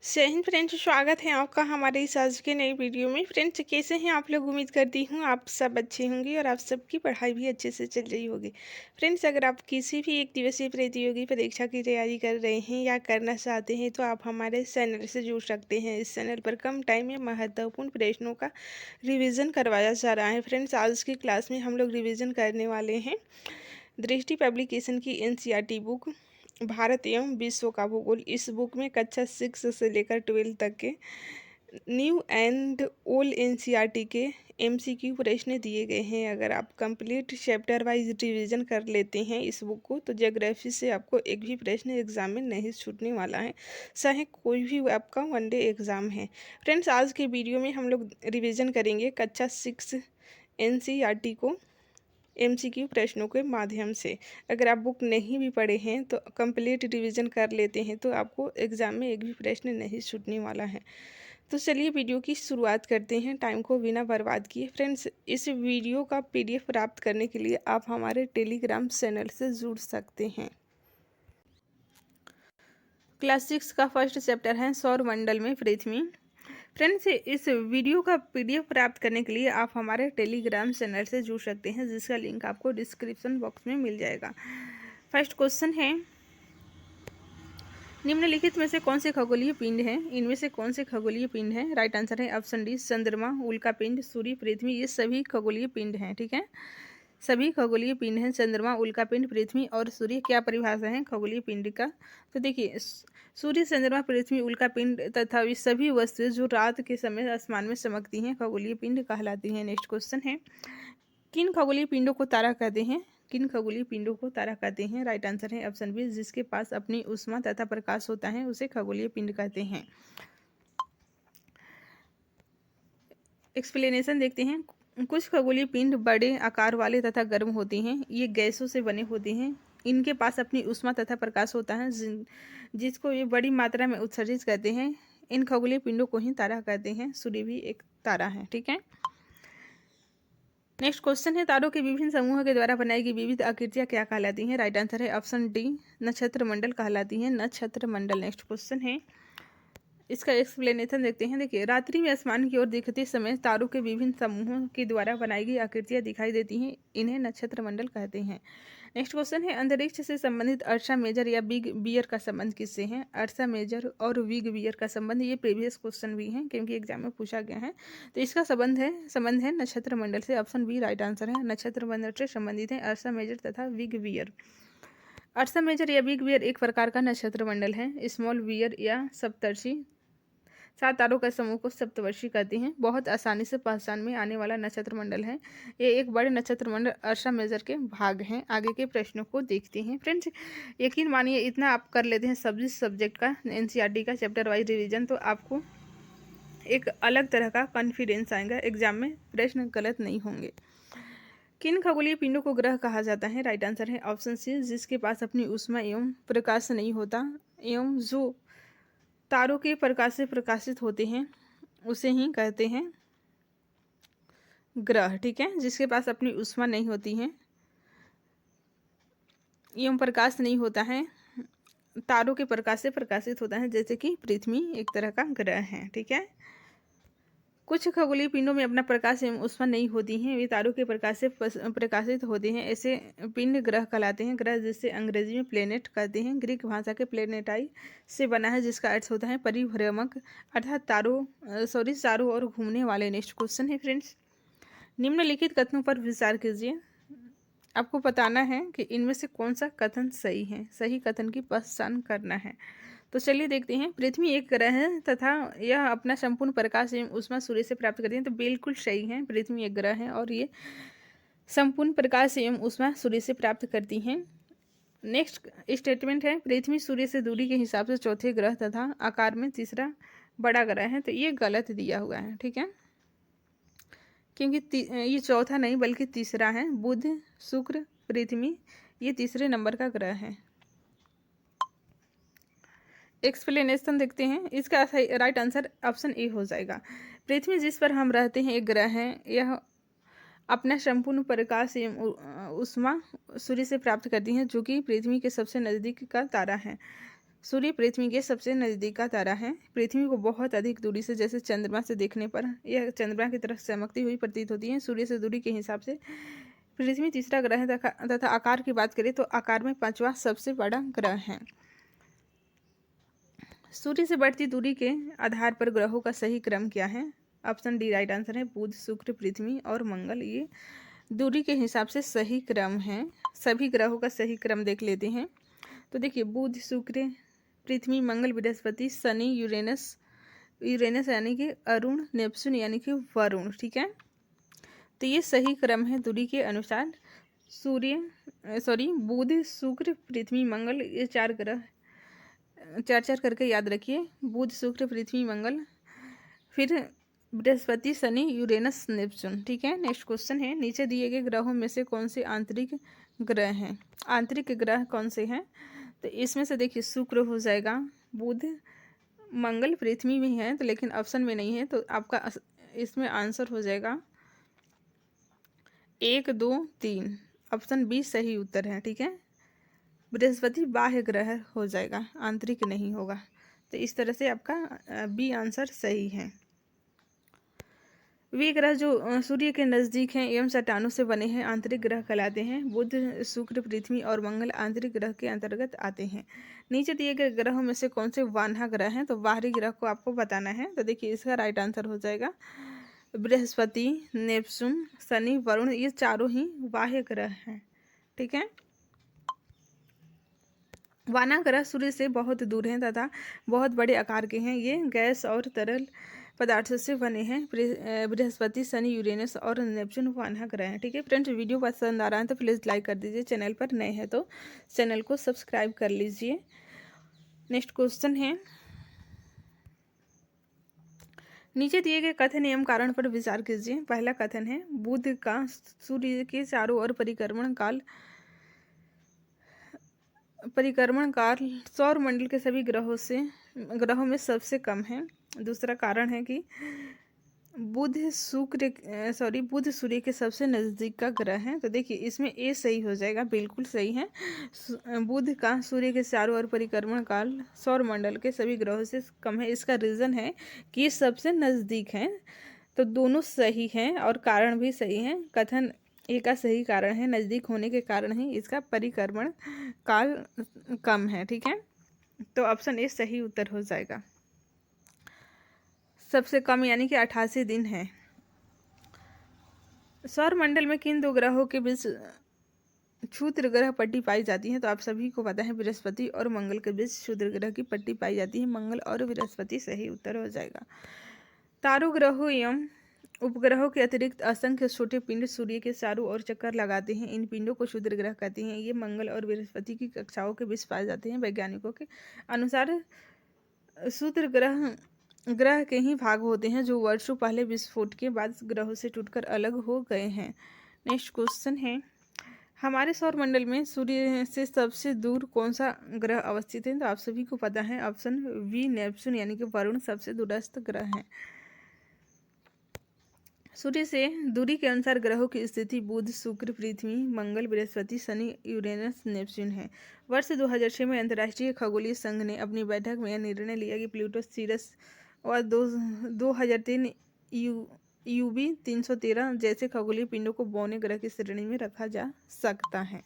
जय हिंद फ्रेंड्स, स्वागत है आपका हमारे इस आज के नई वीडियो में। फ्रेंड्स, कैसे हैं आप लोग? उम्मीद करती हूँ आप सब अच्छे होंगे और आप सबकी पढ़ाई भी अच्छे से चल रही होगी। फ्रेंड्स, अगर आप किसी भी एक दिवसीय प्रतियोगी परीक्षा की तैयारी कर रहे हैं या करना चाहते हैं तो आप हमारे चैनल से जुड़ सकते हैं। इस चैनल पर कम टाइम में महत्वपूर्ण प्रश्नों का रिविज़न करवाया जा रहा है। फ्रेंड्स, आज की क्लास में हम लोग रिविज़न करने वाले हैं दृष्टि पब्लिकेशन की एनसीईआरटी बुक भारत एवं विश्व का भूगोल। इस बुक में कक्षा 6 से लेकर 12 तक के न्यू एंड ओल्ड एनसीईआरटी के एमसीक्यू प्रश्न दिए गए हैं। अगर आप कंप्लीट चैप्टर वाइज रिवीजन कर लेते हैं इस बुक को तो ज्योग्राफी से आपको एक भी प्रश्न एग्जाम में नहीं छूटने वाला है, चाहे कोई भी आपका वनडे एग्ज़ाम है। फ्रेंड्स, आज के वीडियो में हम लोग रिविज़न करेंगे कक्षा 6 एनसीईआरटी को एमसीक्यू प्रश्नों के माध्यम से। अगर आप बुक नहीं भी पढ़े हैं तो कंप्लीट रिवीजन कर लेते हैं तो आपको एग्ज़ाम में एक भी प्रश्न नहीं छूटने वाला है। तो चलिए वीडियो की शुरुआत करते हैं टाइम को बिना बर्बाद किए। फ्रेंड्स, इस वीडियो का पीडीएफ प्राप्त करने के लिए आप हमारे टेलीग्राम चैनल से जुड़ सकते हैं। क्लास 6 का फर्स्ट चैप्टर है सौर मंडल में पृथ्वी। फ्रेंड्स, इस वीडियो का पीडीएफ प्राप्त करने के लिए आप हमारे टेलीग्राम चैनल से जुड़ सकते हैं, जिसका लिंक आपको डिस्क्रिप्शन बॉक्स में मिल जाएगा। फर्स्ट क्वेश्चन है, निम्नलिखित में से कौन से खगोलीय पिंड हैं? इनमें से कौन से खगोलीय पिंड हैं? राइट आंसर है ऑप्शन डी, चंद्रमा, उल्का पिंड, सूर्य, पृथ्वी। ये सभी खगोलीय पिंड हैं। ठीक है, सभी खगोलीय पिंड हैं, चंद्रमा, उल्का पिंड, पृथ्वी और सूर्य। क्या परिभाषा है खगोलीय पिंड का? तो देखिए, सूर्य, चंद्रमा, पृथ्वी, उल्का पिंड तथा ये सभी वस्तुएं जो रात के समय आसमान में चमकती हैं खगोलीय पिंड कहलाती हैं। नेक्स्ट क्वेश्चन है, किन खगोलीय पिंडों को तारा कहते हैं? किन खगोलीय पिंडों को तारा कहते हैं? राइट आंसर है ऑप्शन बी, जिसके पास अपनी ऊष्मा तथा प्रकाश होता है उसे खगोलीय पिंड कहते हैं। एक्सप्लेनेशन देखते हैं। कुछ खगोलीय पिंड बड़े आकार वाले तथा गर्म होते हैं। ये गैसों से बने होते हैं। इनके पास अपनी ऊष्मा तथा प्रकाश होता है जिसको ये बड़ी मात्रा में उत्सर्जित करते हैं। इन खगोलीय पिंडों को ही तारा कहते हैं। सूर्य भी एक तारा है। ठीक है, नेक्स्ट क्वेश्चन है, तारों के विभिन्न समूहों के द्वारा बनाई गई विविध आकृतियां क्या कहलाती हैं? राइट आंसर है ऑप्शन डी, नक्षत्र मंडल कहलाती हैं। नक्षत्र मंडल। नेक्स्ट क्वेश्चन है, इसका एक्सप्लेनेशन देखते हैं। देखिए, रात्रि में आसमान की ओर देखते समय तारों के विभिन्न समूहों के द्वारा बनाई गई आकृतियां दिखाई देती हैं, इन्हें नक्षत्र मंडल कहते हैं। नेक्स्ट क्वेश्चन है, अंतरिक्ष से संबंधित अर्सा मेजर या बिग बियर का संबंध किससे है? अर्सा मेजर और बिग बियर का संबंध, ये प्रीवियस क्वेश्चन भी है क्योंकि एग्जाम में पूछा गया है। तो इसका संबंध है नक्षत्र मंडल से। ऑप्शन बी राइट आंसर है। नक्षत्र मंडल से संबंधित है अर्सा मेजर तथा बिग बियर। अर्सा मेजर या बिग बियर एक प्रकार का नक्षत्र मंडल है। स्मॉल बियर या सप्तर्षि 7 तारों का समूह को सप्तवर्षी कहते हैं। बहुत आसानी से पहचान में आने वाला नक्षत्र मंडल है। ये एक बड़े नक्षत्र मंडल अर्सा मेजर के भाग हैं। आगे के प्रश्नों को देखते हैं। फ्रेंड्स, यकीन मानिए इतना आप कर लेते हैं सभी सब्जेक्ट का एनसीईआरटी का चैप्टर वाइज रिवीजन तो आपको एक अलग तरह का कॉन्फिडेंस आएगा, एग्जाम में प्रश्न गलत नहीं होंगे। किन खगोलीय पिंडों को ग्रह कहा जाता है? राइट आंसर है ऑप्शन सी, जिसके पास अपनी ऊष्मा एवं प्रकाश नहीं होता एवं जो तारों के प्रकाश से प्रकाशित होते हैं उसे ही कहते हैं ग्रह। ठीक है, जिसके पास अपनी ऊष्मा नहीं होती है एवं प्रकाश नहीं होता है, तारों के प्रकाश से प्रकाशित होता है, जैसे कि पृथ्वी एक तरह का ग्रह है। ठीक है, कुछ खगोलीय पिंडों में अपना प्रकाश एवं ऊष्मा नहीं होती हैं, वे तारों के प्रकाश से प्रकाशित होते हैं। ऐसे पिंड ग्रह कहलाते हैं। ग्रह जिसे अंग्रेजी में प्लेनेट कहते हैं, ग्रीक भाषा के प्लेनेटाई से बना है, जिसका अर्थ होता है परिभ्रमक, अर्थात चारों ओर घूमने वाले। नेक्स्ट क्वेश्चन है फ्रेंड्स, निम्नलिखित कथनों पर विचार कीजिए। आपको बताना है कि इनमें से कौन सा कथन सही है। सही कथन की पहचान करना है। तो चलिए देखते हैं। पृथ्वी एक ग्रह है तथा यह अपना संपूर्ण प्रकाश एवं ऊष्मा सूर्य से प्राप्त करती है। तो बिल्कुल सही है, पृथ्वी एक ग्रह है और ये संपूर्ण प्रकाश एवं ऊष्मा सूर्य से प्राप्त करती हैं। नेक्स्ट स्टेटमेंट है, पृथ्वी सूर्य से दूरी के हिसाब से चौथे ग्रह तथा आकार में तीसरा बड़ा ग्रह है। तो ये गलत दिया हुआ है। ठीक है, क्योंकि ये चौथा नहीं बल्कि तीसरा है। बुध, शुक्र, पृथ्वी ये तीसरे नंबर का ग्रह है। एक्सप्लेनेशन देखते हैं। इसका राइट आंसर ऑप्शन ए हो जाएगा। पृथ्वी जिस पर हम रहते हैं एक ग्रह है। यह अपना संपूर्ण प्रकाश एवं ऊष्मा सूर्य से प्राप्त करती हैं, जो कि पृथ्वी के सबसे नज़दीक का तारा है। सूर्य पृथ्वी के सबसे नज़दीक का तारा है। पृथ्वी को बहुत अधिक दूरी से, जैसे चंद्रमा से देखने पर यह चंद्रमा की तरफ चमकती हुई प्रतीत होती है। सूर्य से दूरी के हिसाब से पृथ्वी तीसरा ग्रह है तथा आकार की बात करें तो आकार में पांचवा सबसे बड़ा ग्रह है। सूर्य से बढ़ती दूरी के आधार पर ग्रहों का सही क्रम क्या है? ऑप्शन डी राइट आंसर है। बुध, शुक्र, पृथ्वी और मंगल, ये दूरी के हिसाब से सही क्रम है। सभी ग्रहों का सही क्रम देख लेते हैं। तो देखिए, बुध, शुक्र, पृथ्वी, मंगल, बृहस्पति, शनि, यूरेनस यानी कि अरुण, नेपच्यून यानी कि वरुण। ठीक है, तो ये सही क्रम है दूरी के अनुसार। बुध, शुक्र, पृथ्वी, मंगल, ये चार ग्रह चार करके याद रखिए। बुध, शुक्र, पृथ्वी, मंगल, फिर बृहस्पति, शनि, यूरेनस, नेपच्यून। ठीक है, नेक्स्ट क्वेश्चन है, नीचे दिए गए ग्रहों में से कौन से आंतरिक ग्रह हैं? आंतरिक ग्रह कौन से हैं? तो इसमें से देखिए, शुक्र हो जाएगा, बुध, मंगल, पृथ्वी भी है तो लेकिन ऑप्शन में नहीं है, तो आपका इसमें आंसर हो जाएगा 1, 2, 3। ऑप्शन बी सही उत्तर है। ठीक है, बृहस्पति बाह्य ग्रह हो जाएगा, आंतरिक नहीं होगा। तो इस तरह से आपका बी आंसर सही है। वे ग्रह जो सूर्य के नज़दीक हैं एवं चट्टानों से बने हैं आंतरिक ग्रह कहलाते हैं। बुध, शुक्र, पृथ्वी और मंगल आंतरिक ग्रह के अंतर्गत आते हैं। नीचे दिए गए ग्रहों में से कौन से वाह्य ग्रह हैं? तो बाहरी ग्रह को आपको बताना है। तो देखिए, इसका राइट आंसर हो जाएगा बृहस्पति, नेपच्यून, शनि, वरुण, ये चारों ही बाह्य ग्रह हैं। ठीक है, वाना ग्रह सूर्य से बहुत दूर हैं तथा बहुत बड़े आकार के हैं। ये गैस और तरल पदार्थों से बने हैं। बृहस्पति, शनि, यूरेनस और नेपच्यून वाना ग्रह हैं। ठीक है फ्रेंड्स, वीडियो पसंद आ रहा है तो प्लीज़ लाइक कर दीजिए। चैनल पर नए हैं तो चैनल को सब्सक्राइब कर लीजिए। नेक्स्ट क्वेश्चन है, नीचे दिए गए कथन एवं कारण पर विचार कीजिए। पहला कथन है, बुध का सूर्य के चारों ओर परिक्रमण काल सौर मंडल के सभी ग्रहों में सबसे कम है। दूसरा कारण है कि बुध सूर्य के सबसे नज़दीक का ग्रह है। तो देखिए, इसमें ए सही हो जाएगा, बिल्कुल सही है। बुध का सूर्य के चारों ओर परिक्रमण काल सौर मंडल के सभी ग्रहों से कम है। इसका रीज़न है कि ये सबसे नज़दीक हैं। तो दोनों सही हैं और कारण भी सही है। कथन ए का सही कारण है, नज़दीक होने के कारण ही इसका परिक्रमण काल कम है। ठीक है, तो ऑप्शन ए सही उत्तर हो जाएगा। सबसे कम यानी कि 88 दिन है। सौर मंडल में किन दो ग्रहों के बीच क्षुद्र ग्रह पट्टी पाई जाती है? तो आप सभी को पता है, बृहस्पति और मंगल के बीच क्षुद्र ग्रह की पट्टी पाई जाती है। मंगल और बृहस्पति सही उत्तर हो जाएगा। तारों, ग्रहों एवं उपग्रहों के अतिरिक्त असंख्य छोटे पिंड सूर्य के चारों ओर चक्कर लगाते हैं। इन पिंडों को क्षुद्र ग्रह कहते हैं। ये मंगल और बृहस्पति की कक्षाओं के बीच पाए जाते हैं। वैज्ञानिकों के अनुसार क्षुद्र ग्रह के ही भाग होते हैं जो वर्षों पहले विस्फोट के बाद ग्रहों से टूटकर अलग हो गए हैं। नेक्स्ट क्वेश्चन है, हमारे सौर मंडल में सूर्य से सबसे दूर कौन सा ग्रह अवस्थित है? तो आप सभी को पता है, ऑप्शन बी नेपच्यून यानी कि वरुण सबसे दूरस्थ ग्रह है। सूर्य से दूरी के अनुसार ग्रहों की स्थिति बुध, शुक्र, पृथ्वी, मंगल, बृहस्पति, शनि, यूरेनस, नेपच्यून है। वर्ष 2006 में अंतर्राष्ट्रीय खगोलीय संघ ने अपनी बैठक में यह निर्णय लिया कि प्लूटो, सीरस और 2003 यूबी 313 जैसे खगोलीय पिंडों को बौने ग्रह की श्रेणी में रखा जा सकता है।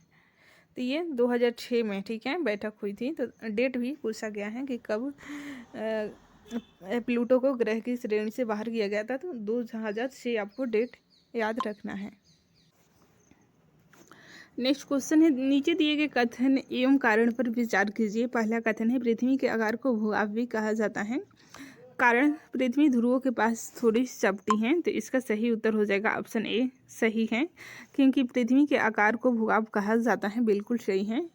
तो ये 2006 में, ठीक है, बैठक हुई थी। तो डेट भी पूछा गया है कि कब प्लूटो को ग्रह की श्रेणी से बाहर किया गया था। तो 2006 आपको डेट याद रखना है। नेक्स्ट क्वेश्चन है, नीचे दिए गए कथन एवं कारण पर विचार कीजिए। पहला कथन है, पृथ्वी के आकार को भूभाग भी कहा जाता है। कारण, पृथ्वी ध्रुवों के पास थोड़ी चपटी है। तो इसका सही उत्तर हो जाएगा ऑप्शन ए सही है, क्योंकि पृथ्वी के आकार को भूभाग कहा जाता है। बिल्कुल सही है,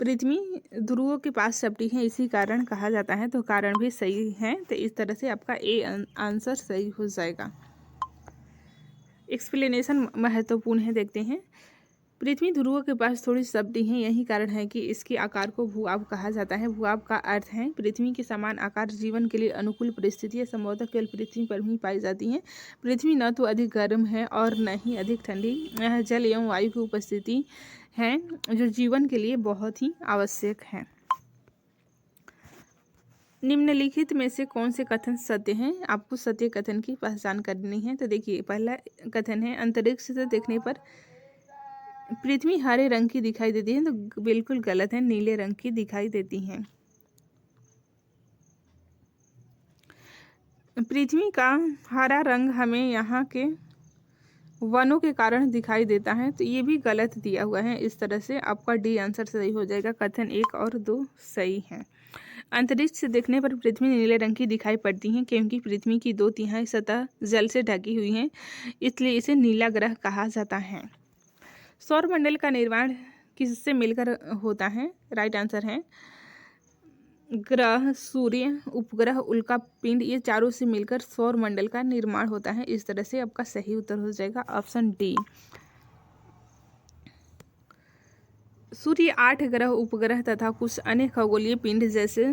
पृथ्वी ध्रुवों के पास चपटी है, इसी कारण कहा जाता है। तो कारण भी सही है। तो इस तरह से आपका ए आंसर सही हो जाएगा। एक्सप्लेनेशन महत्वपूर्ण है, देखते हैं। पृथ्वी ध्रुवों के पास थोड़ी चपटी है, यही कारण है कि इसके आकार को भूभाग कहा जाता है। भूभाग का अर्थ है पृथ्वी के समान आकार जीवन के लिए अनुकूल परिस्थितियां संभवतः केवल पृथ्वी पर ही पाई जाती हैं। पृथ्वी न तो अधिक गर्म है और न ही अधिक ठंडी। यह जल एवं वायु की उपस्थिति है जो जीवन के लिए बहुत ही आवश्यक है। निम्नलिखित में से कौन से कथन सत्य हैं? आपको सत्य कथन की पहचान करनी है। तो देखिए, पहला कथन है अंतरिक्ष से देखने पर पृथ्वी हरे रंग की दिखाई देती है, तो बिल्कुल गलत है, नीले रंग की दिखाई देती है। पृथ्वी का हरा रंग हमें यहाँ के वनों के कारण दिखाई देता है, तो ये भी गलत दिया हुआ है। इस तरह से आपका डी आंसर सही हो जाएगा। कथन 1 और 2 सही हैं। अंतरिक्ष से देखने पर पृथ्वी नीले रंग की दिखाई पड़ती है क्योंकि पृथ्वी की 2/3 सतह जल से ढकी हुई है, इसलिए इसे नीला ग्रह कहा जाता है। सौरमंडल का निर्माण किससे मिलकर होता है? राइट आंसर है ग्रह, सूर्य, उपग्रह, उल्का पिंड, ये चारों से मिलकर सौरमंडल का निर्माण होता है। इस तरह से आपका सही उत्तर हो जाएगा ऑप्शन डी। सूर्य 8 ग्रह, उपग्रह तथा कुछ अन्य खगोलीय पिंड जैसे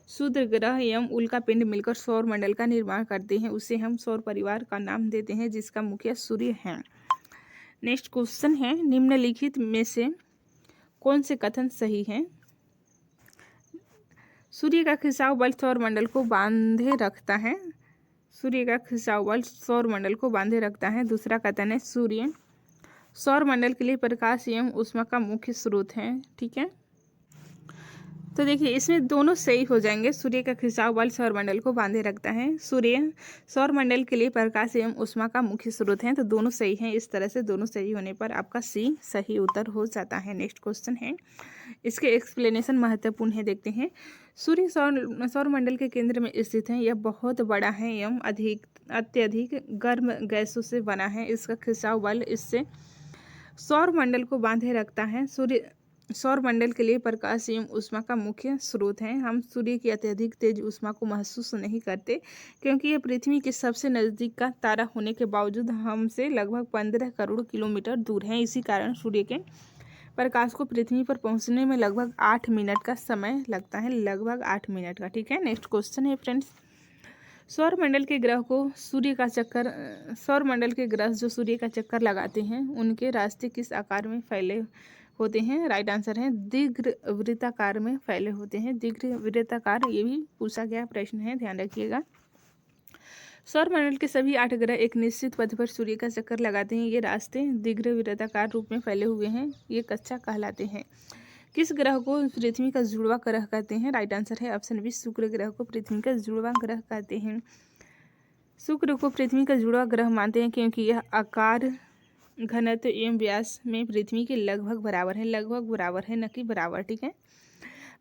क्षुद्र ग्रह एवं उल्का पिंड मिलकर सौरमंडल का निर्माण करते हैं। उसे हम सौर परिवार का नाम देते हैं, जिसका मुखिया सूर्य है। नेक्स्ट क्वेश्चन है निम्नलिखित में से कौन से कथन सही हैं? सूर्य का खिंचाव बल सौरमंडल को बांधे रखता है। सूर्य का खिंचाव बल सौरमंडल को बांधे रखता है। दूसरा कथन है सूर्य सौरमंडल के लिए प्रकाश एवं ऊष्मा का मुख्य स्रोत है। ठीक है, तो देखिए इसमें दोनों सही हो जाएंगे। सूर्य का खिंचाव बल सौरमंडल को बांधे रखता है, सूर्य सौरमंडल के लिए प्रकाश एवं ऊष्मा का मुख्य स्रोत है, तो दोनों सही हैं। इस तरह से दोनों सही होने पर आपका सी सही उत्तर हो जाता है। नेक्स्ट क्वेश्चन है, इसके एक्सप्लेनेशन महत्वपूर्ण है, देखते हैं। सूर्य सौरमंडल के केंद्र में स्थित है। यह बहुत बड़ा है एवं अत्यधिक गर्म गैसों से बना है। इसका खिंचाव बल इससे सौरमंडल को बांधे रखता है। सूर्य सौरमंडल के लिए प्रकाश एवं ऊष्मा का मुख्य स्रोत है। हम सूर्य की अत्यधिक तेज ऊष्मा को महसूस नहीं करते क्योंकि यह पृथ्वी के सबसे नज़दीक का तारा होने के बावजूद हमसे लगभग 15 करोड़ किलोमीटर दूर है। इसी कारण सूर्य के प्रकाश को पृथ्वी पर पहुंचने में लगभग 8 मिनट का समय लगता है, लगभग 8 मिनट का। ठीक है, नेक्स्ट क्वेश्चन है फ्रेंड्स, सौरमंडल के ग्रह जो सूर्य का चक्कर लगाते हैं, उनके रास्ते किस आकार में फैले होते हैं? राइट आंसर है दीर्घवृत्ताकार में फैले होते हैं। दीर्घवृत्ताकार, ये भी पूछा गया प्रश्न है, ध्यान रखिएगा। सौरमंडल के सभी 8 ग्रह एक निश्चित पथ पर सूर्य का चक्कर लगाते हैं। ये रास्ते दीर्घवृत्ताकार रूप में फैले हुए हैं, ये कक्षा कहलाते हैं। किस ग्रह को पृथ्वी का जुड़वा ग्रह कहते हैं? राइट आंसर है ऑप्शन बी, शुक्र ग्रह को पृथ्वी का जुड़वा ग्रह कहते हैं। शुक्र को पृथ्वी का जुड़वा ग्रह मानते हैं क्योंकि यह आकार, घनत्व एवं व्यास में पृथ्वी के लगभग बराबर है, न कि बराबर। ठीक है,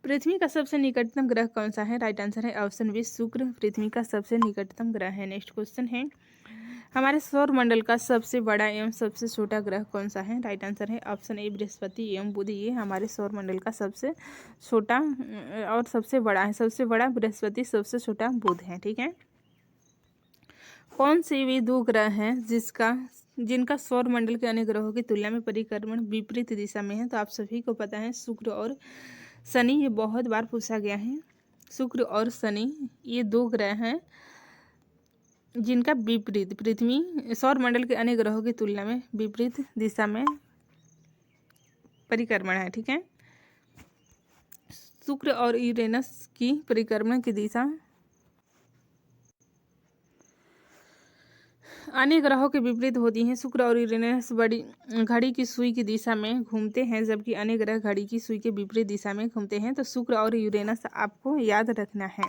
पृथ्वी का सबसे निकटतम ग्रह कौन सा है? राइट आंसर है ऑप्शन बी, शुक्र पृथ्वी का सबसे निकटतम ग्रह है। नेक्स्ट क्वेश्चन है, हमारे सौरमंडल का सबसे बड़ा एवं सबसे छोटा ग्रह कौन सा है? राइट आंसर है ऑप्शन ए, बृहस्पति एवं बुध। ये हमारे सौरमंडल का सबसे छोटा और सबसे बड़ा है। सबसे बड़ा बृहस्पति, सबसे छोटा बुध है। ठीक है, कौन से वे 2 ग्रह हैं जिनका सौरमंडल के अन्य ग्रहों की तुलना में परिक्रमण विपरीत दिशा में है? तो आप सभी को पता है शुक्र और शनि, ये बहुत बार पूछा गया है। शुक्र और शनि ये 2 ग्रह हैं जिनका विपरीत पृथ्वी सौरमंडल के अन्य ग्रहों की तुलना में विपरीत दिशा में परिक्रमण है। ठीक है, शुक्र और यूरेनस की परिक्रमण की दिशा अन्य ग्रहों के विपरीत होती हैं। शुक्र और यूरेनस बड़ी घड़ी की सुई की दिशा में घूमते हैं, जबकि अन्य ग्रह घड़ी की सुई के विपरीत दिशा में घूमते हैं। तो शुक्र और यूरेनस आपको याद रखना है।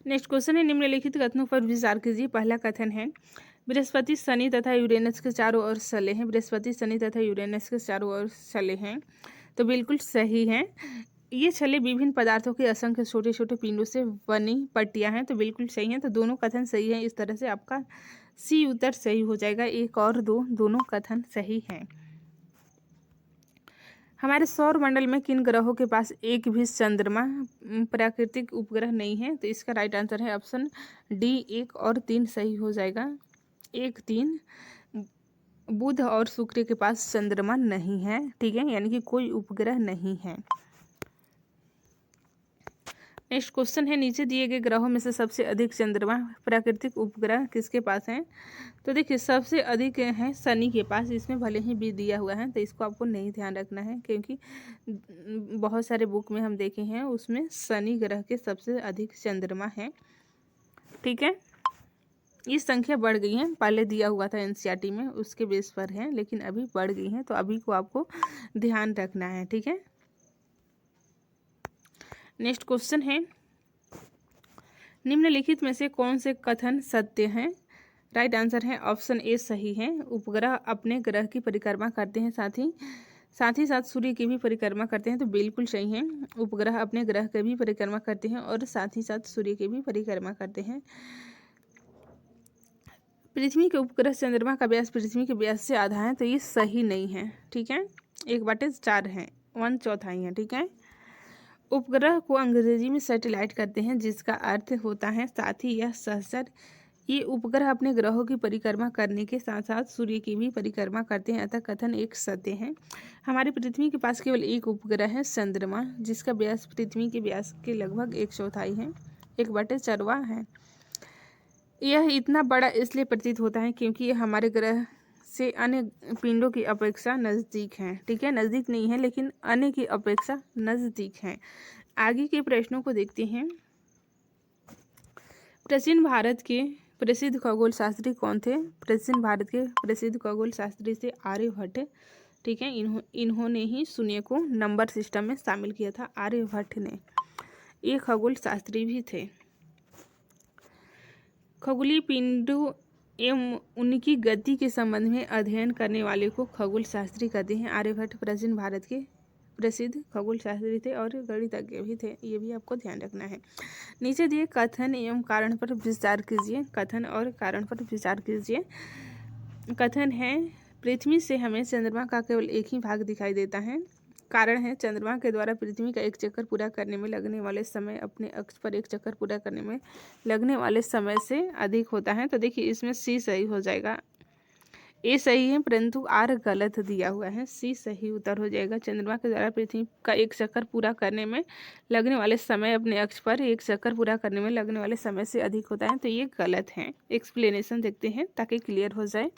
नेक्स्ट क्वेश्चन है, निम्नलिखित कथनों पर विचार कीजिए। पहला कथन है बृहस्पति शनि तथा यूरेनस के चारों ओर चले हैं। बृहस्पति शनि तथा यूरेनस के चारों ओर चले हैं, तो बिल्कुल सही है। ये छल्ले विभिन्न पदार्थों के असंख्य छोटे छोटे पिंडों से बनी पट्टियां हैं, तो बिल्कुल सही हैं। तो दोनों कथन सही हैं। इस तरह से आपका सी उत्तर सही हो जाएगा। 1 और 2 दोनों कथन सही हैं। हमारे सौरमंडल में किन ग्रहों के पास एक भी चंद्रमा प्राकृतिक उपग्रह नहीं है? तो इसका राइट आंसर है ऑप्शन डी, 1 और 3 सही हो जाएगा। 1, 3 बुध और शुक्र के पास चंद्रमा नहीं है। ठीक है, यानी कि कोई उपग्रह नहीं है। नेक्स्ट क्वेश्चन है, नीचे दिए गए ग्रहों में से सबसे अधिक चंद्रमा प्राकृतिक उपग्रह किसके पास हैं? तो देखिए सबसे अधिक है शनि के पास। इसमें भले ही भी दिया हुआ है तो इसको आपको नहीं ध्यान रखना है, क्योंकि बहुत सारे बुक में हम देखे हैं उसमें शनि ग्रह के सबसे अधिक चंद्रमा है। ठीक है, ये संख्या बढ़ गई है, पहले दिया हुआ था एनसीईआरटी में उसके बेस पर है, लेकिन अभी बढ़ गई है, तो अभी को आपको ध्यान रखना है। ठीक है, नेक्स्ट क्वेश्चन है, निम्नलिखित में से कौन से कथन सत्य हैं? राइट आंसर है ऑप्शन ए सही है। उपग्रह अपने ग्रह की परिक्रमा करते हैं, साथ ही सूर्य की भी परिक्रमा करते हैं, तो बिल्कुल सही है। उपग्रह अपने ग्रह की भी परिक्रमा करते हैं और साथ ही साथ सूर्य की भी परिक्रमा करते हैं। पृथ्वी के उपग्रह चंद्रमा का व्यास पृथ्वी के व्यास से आधा है, तो ये सही नहीं है। ठीक है, 1/4 है, 1/4 है। ठीक है, उपग्रह को अंग्रेजी में सैटेलाइट कहते हैं, जिसका अर्थ होता है साथी या सहचर। ये उपग्रह अपने ग्रहों की परिक्रमा करने के साथ साथ सूर्य की भी परिक्रमा करते हैं, अतः कथन एक सत्य है। हमारी पृथ्वी के पास केवल एक उपग्रह है चंद्रमा, जिसका व्यास पृथ्वी के व्यास के लगभग 1/4 है, 1/4 है। यह इतना बड़ा इसलिए प्रतीत होता है क्योंकि यह हमारे ग्रह से अन्य पिंडों की अपेक्षा नज़दीक हैं। ठीक है, नज़दीक नहीं है लेकिन अन्य की अपेक्षा नज़दीक हैं। आगे के प्रश्नों को देखते हैं। प्राचीन भारत के प्रसिद्ध खगोल शास्त्री कौन थे? प्राचीन भारत के प्रसिद्ध खगोल शास्त्री से आर्यभट्ट। ठीक है, इन्होंने ही शून्य को नंबर सिस्टम में शामिल किया था, आर्यभट्ट ने। ये खगोल शास्त्री भी थे। खगोलीय पिंडों एवं उनकी गति के संबंध में अध्ययन करने वाले को खगोल शास्त्री कहते हैं। आर्यभट्ट प्राचीन भारत के प्रसिद्ध खगोल शास्त्री थे और गणितज्ञ भी थे, ये भी आपको ध्यान रखना है। नीचे दिए कथन एवं कारण पर विचार कीजिए। कथन और कारण पर विचार कीजिए। कथन है, पृथ्वी से हमें चंद्रमा का केवल एक ही भाग दिखाई देता है। कारण है, चंद्रमा के द्वारा पृथ्वी का एक चक्कर पूरा करने में लगने वाले समय अपने अक्ष पर एक चक्कर पूरा करने में लगने वाले समय से अधिक होता है। तो देखिए इसमें सी सही हो जाएगा। ए सही है परंतु आर गलत दिया हुआ है, सी सही उत्तर हो जाएगा। चंद्रमा के द्वारा पृथ्वी का एक चक्कर पूरा करने में लगने वाले समय अपने अक्ष पर एक चक्कर पूरा करने में लगने वाले समय से अधिक होता है, तो ये गलत है। एक्सप्लेनेशन देखते हैं ताकि क्लियर हो जाए।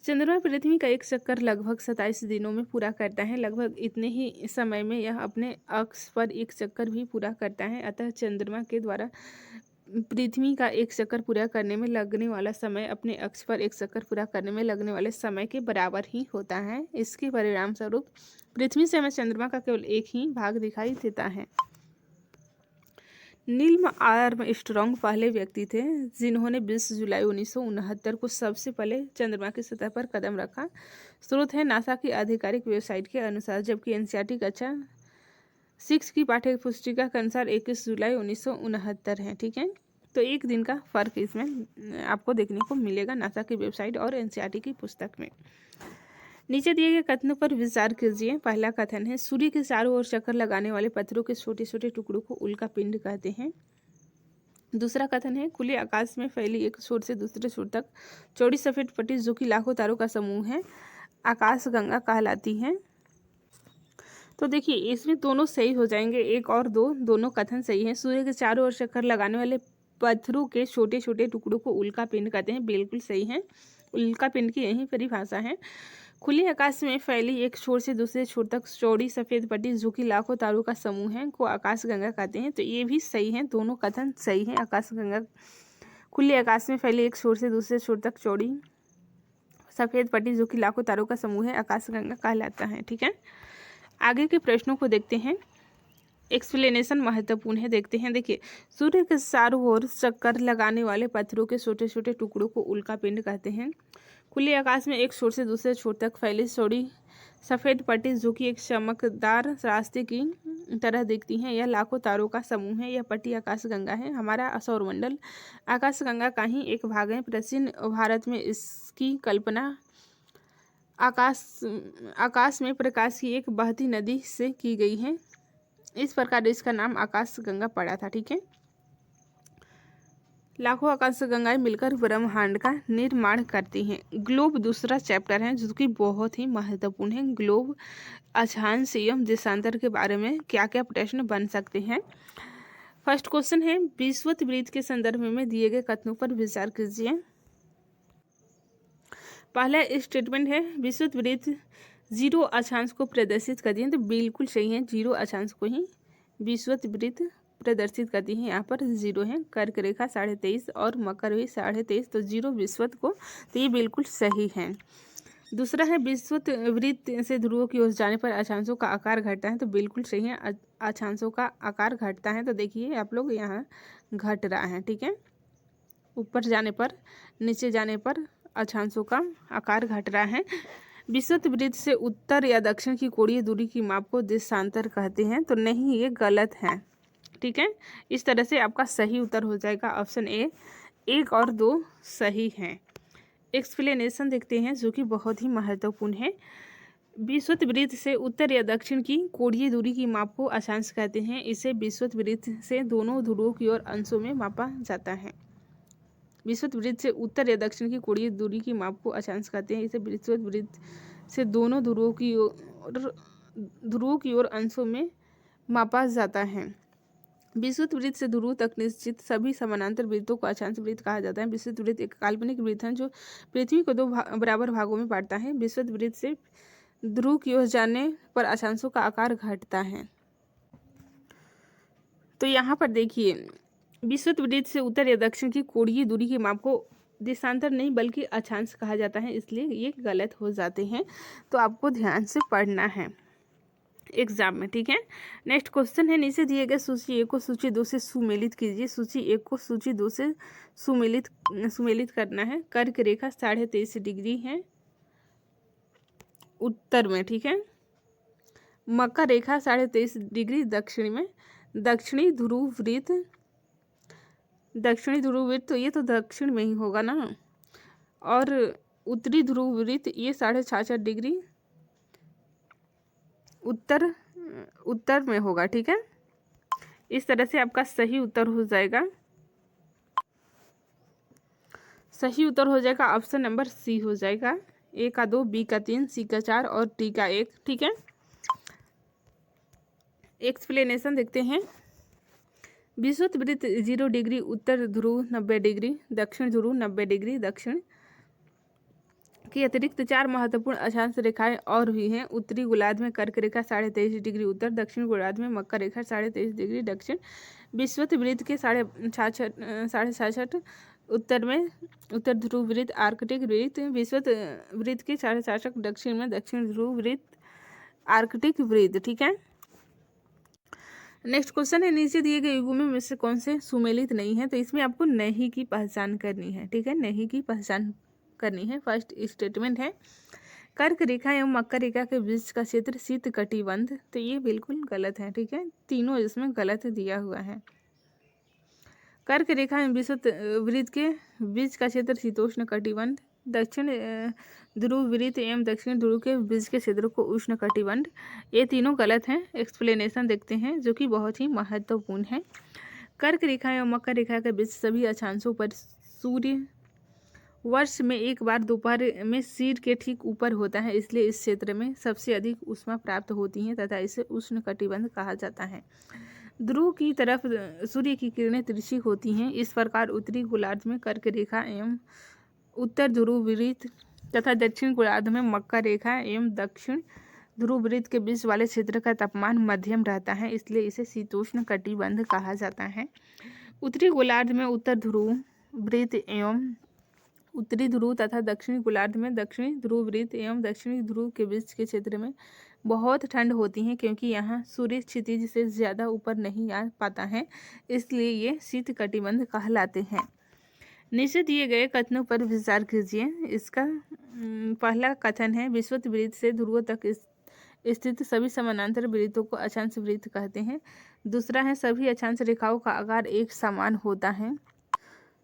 चंद्रमा पृथ्वी का एक चक्कर लगभग 27 दिनों में पूरा करता है। लगभग इतने ही समय में यह अपने अक्ष पर एक चक्कर भी पूरा करता है, अतः चंद्रमा के द्वारा पृथ्वी का एक चक्कर पूरा करने में लगने वाला समय अपने अक्ष पर एक चक्कर पूरा करने में लगने वाले समय के बराबर ही होता है। इसके परिणाम स्वरूप पृथ्वी से हमें चंद्रमा का केवल एक ही भाग दिखाई देता है। नील आर्मस्ट्रॉन्ग पहले व्यक्ति थे जिन्होंने 20 जुलाई 1969 को सबसे पहले चंद्रमा की सतह पर कदम रखा। स्रोत है नासा की आधिकारिक वेबसाइट के अनुसार, जबकि एनसीईआरटी कक्षा 6 की पाठ्य पुस्तिका के अनुसार 21 जुलाई 1969 है। ठीक है, तो एक दिन का फर्क इसमें आपको देखने को मिलेगा नासा की वेबसाइट और एनसीईआरटी की पुस्तक में। नीचे दिए गए कथनों पर विचार कीजिए। पहला कथन है, सूर्य के चारों ओर चक्कर लगाने वाले पत्थरों के छोटे छोटे टुकड़ों को उल्का पिंड कहते हैं। दूसरा कथन है, खुले आकाश में फैली एक छोर से दूसरे छोर तक चौड़ी सफेद पट्टी जो कि लाखों तारों का समूह है, आकाश गंगा कहलाती है। तो देखिए इसमें दोनों सही हो जाएंगे, एक और दो, दोनों कथन सही है। सूर्य के चारों ओर चक्कर लगाने वाले पत्थरों के छोटे छोटे टुकड़ों को उल्का पिंड कहते हैं, बिल्कुल सही है। उल्का पिंड की यही परिभाषा है। खुले आकाश में फैली एक छोर से दूसरे छोर तक चौड़ी सफेद पट्टी जो कि लाखों तारों का समूह है को आकाश गंगा कहते हैं, तो ये भी सही है, दोनों कथन सही है। आकाश गंगा खुले आकाश में फैली एक छोर से दूसरे छोर तक चौड़ी सफेद पट्टी जो कि लाखों तारों का समूह है, आकाश गंगा कहलाता है। ठीक है, आगे के प्रश्नों को देखते हैं। एक्सप्लेनेशन महत्वपूर्ण है, देखते हैं। देखिए, सूर्य के चारों ओर चक्कर लगाने वाले पत्थरों के छोटे छोटे टुकड़ों को उल्का पिंड कहते हैं। खुले आकाश में एक छोर से दूसरे छोर तक फैली चौड़ी सफ़ेद पट्टी जो कि एक चमकदार रास्ते की तरह दिखती हैं, यह लाखों तारों का समूह है। यह पट्टी आकाश गंगा है। हमारा सौरमंडल आकाश गंगा का ही एक भाग है। प्राचीन भारत में इसकी कल्पना आकाश में प्रकाश की एक बहती नदी से की गई है। इस प्रकार इसका नाम आकाश गंगा पड़ा था। ठीक है, लाखों आकाश गंगाएं मिलकर ब्रह्मांड का निर्माण करती हैं। ग्लोब दूसरा चैप्टर है जो कि बहुत ही महत्वपूर्ण है। ग्लोब, अक्षांश एवं देशांतर के बारे में क्या क्या प्रश्न बन सकते हैं। फर्स्ट क्वेश्चन है विषुवत वृत्त के संदर्भ में दिए गए कथनों पर विचार कीजिए। पहला स्टेटमेंट है विषुवत वृत्त 0 अक्षांश को प्रदर्शित करती है, तो बिल्कुल सही है, 0 अक्षांश को ही विषुवत वृत्त प्रदर्शित करती है। यहाँ पर 0 है, कर्क रेखा 23.5 और मकर भी 23.5, तो 0 विषुवत को, तो ये बिल्कुल सही है। दूसरा है विषुवत वृत्त से ध्रुवों की ओर जाने पर अक्षांशों का आकार घटता है, तो बिल्कुल सही है, अक्षांशों का आकार घटता है। तो देखिए आप लोग यहाँ घट रहा है, ठीक है, ऊपर जाने पर नीचे जाने पर अक्षांशों का आकार घट रहा है। विषुवत वृत्त से उत्तर या दक्षिण की कोणीय दूरी की माप को देशांतर कहते हैं, तो नहीं, ये गलत है, ठीक है। इस तरह से आपका सही उत्तर हो जाएगा ऑप्शन ए, 1 और 2 सही हैं। एक्सप्लेनेशन देखते हैं जो कि बहुत ही महत्वपूर्ण है। विषुवत वृत्त से उत्तर या दक्षिण की कोणीय दूरी की माप को अक्षांश कहते हैं। इसे विषुवत वृत्त से दोनों ध्रुवों की ओर अंशों में मापा जाता है। विषुवत वृत्त से उत्तर या दक्षिण की कोणीय दूरी की माप को अक्षांश कहते हैं। इसे विषुवत वृत्त से दोनों ध्रुवों की ओर अंशों में मापा जाता है। विषुवत वृत्त से ध्रुव तक निश्चित सभी समानांतर वृत्तों को अक्षांश वृत्त कहा जाता है। विषुवत वृत्त एक काल्पनिक वृत्त है जो पृथ्वी को 2 बराबर भागों में बांटता है। विषुवत वृत्त से ध्रुव की ओर जाने पर अक्षांशों का आकार घटता है। तो यहाँ पर देखिए विषुवत वृत्त से उत्तर या दक्षिण की कोणीय दूरी के माप को देशांतर नहीं बल्कि अक्षांश कहा जाता है, इसलिए ये गलत हो जाते हैं। तो आपको ध्यान से पढ़ना है एग्जाम में, ठीक है। नेक्स्ट क्वेश्चन है नीचे दिए गए सूची 1 को सूची 2 से सुमेलित कीजिए। सूची 1 को सूची 2 से सुमेलित करना है। कर्क रेखा 23.5 डिग्री है उत्तर में, ठीक है। मकर रेखा 23.5 डिग्री दक्षिण में। दक्षिणी ध्रुव वृत्त तो ये तो दक्षिण में ही होगा ना, और उत्तरी ध्रुव वृत्त ये 66.5 डिग्री उत्तर में होगा, ठीक है। इस तरह से आपका सही उत्तर हो जाएगा। सही उत्तर हो जाएगा ऑप्शन नंबर सी हो जाएगा। ए का 2, बी का 3, सी का 4 और डी का 1, ठीक है। एक्सप्लेनेशन देखते हैं। विषुवत वृत्त 0 डिग्री उत्तर ध्रुव 90 डिग्री दक्षिण ध्रुव 90 डिग्री दक्षिण के अतिरिक्त 4 महत्वपूर्ण अक्षांश रेखाएं और भी हैं। उत्तरी गोलार्ध में कर्क रेखा 23.5 डिग्री उत्तर, दक्षिण गोलार्ध में मकर रेखा 23.5 डिग्री दक्षिण, विषुवत वृत्त के 66.5 उत्तर में उत्तर ध्रुव वृत्त आर्कटिक वृत्त, विषुवत वृत्त के 66 दक्षिण में दक्षिण ध्रुव वृत्त आर्कटिक वृत्त, ठीक है। नेक्स्ट क्वेश्चन है नीचे दिए गए युग्मों में से कौन से सुमेलित नहीं है, तो इसमें आपको नहीं की पहचान करनी है, ठीक है, नहीं की पहचान करनी है। फर्स्ट स्टेटमेंट है कर्क रेखा एवं मकर रेखा के बीच का क्षेत्र शीत कटिबंध, तो ये बिल्कुल गलत है, ठीक है, तीनों इसमें गलत दिया हुआ है। कर्क रेखा एवं विषुवत वृत्त के बीच का क्षेत्र शीतोष्ण कटिबंध, दक्षिण ध्रुव वृत्त एवं दक्षिण ध्रुव के बीच के क्षेत्र को उष्ण कटिबंध, ये तीनों गलत हैं। एक्सप्लेनेशन देखते हैं जो कि बहुत ही महत्वपूर्ण है। कर्क रेखा एवं मकर रेखा के बीच सभी अक्षांशों पर सूर्य वर्ष में एक बार दोपहर में सिर के ठीक ऊपर होता है, इसलिए इस क्षेत्र में सबसे अधिक ऊष्मा प्राप्त होती है तथा इसे उष्ण कटिबंध कहा जाता है। ध्रुव की तरफ सूर्य की किरणें तिरछी होती हैं। इस प्रकार उत्तरी गोलार्ध में कर्क रेखा एवं उत्तर ध्रुव वृत्त तथा दक्षिण गोलार्ध में मकर रेखा एवं दक्षिण ध्रुव वृत्त के बीच वाले क्षेत्र का तापमान मध्यम रहता है, इसलिए इसे शीतोष्ण कटिबंध कहा जाता है। उत्तरी गोलार्ध में उत्तर ध्रुव वृत्त एवं उत्तरी ध्रुव तथा दक्षिणी गोलार्ध में दक्षिणी ध्रुव वृत्त एवं दक्षिणी ध्रुव के बीच के क्षेत्र में बहुत ठंड होती है, क्योंकि यहाँ सूर्य क्षितिज से ज़्यादा ऊपर नहीं आ पाता है, इसलिए ये शीत कटिबंध कहलाते हैं। नीचे दिए गए कथनों पर विचार कीजिए। इसका पहला कथन है विषुवत वृत्त से ध्रुव तक स्थित सभी समानांतर वृत्तों को अक्षांश वृत्त कहते हैं। दूसरा है सभी अक्षांश रेखाओं का आकार एक समान होता है।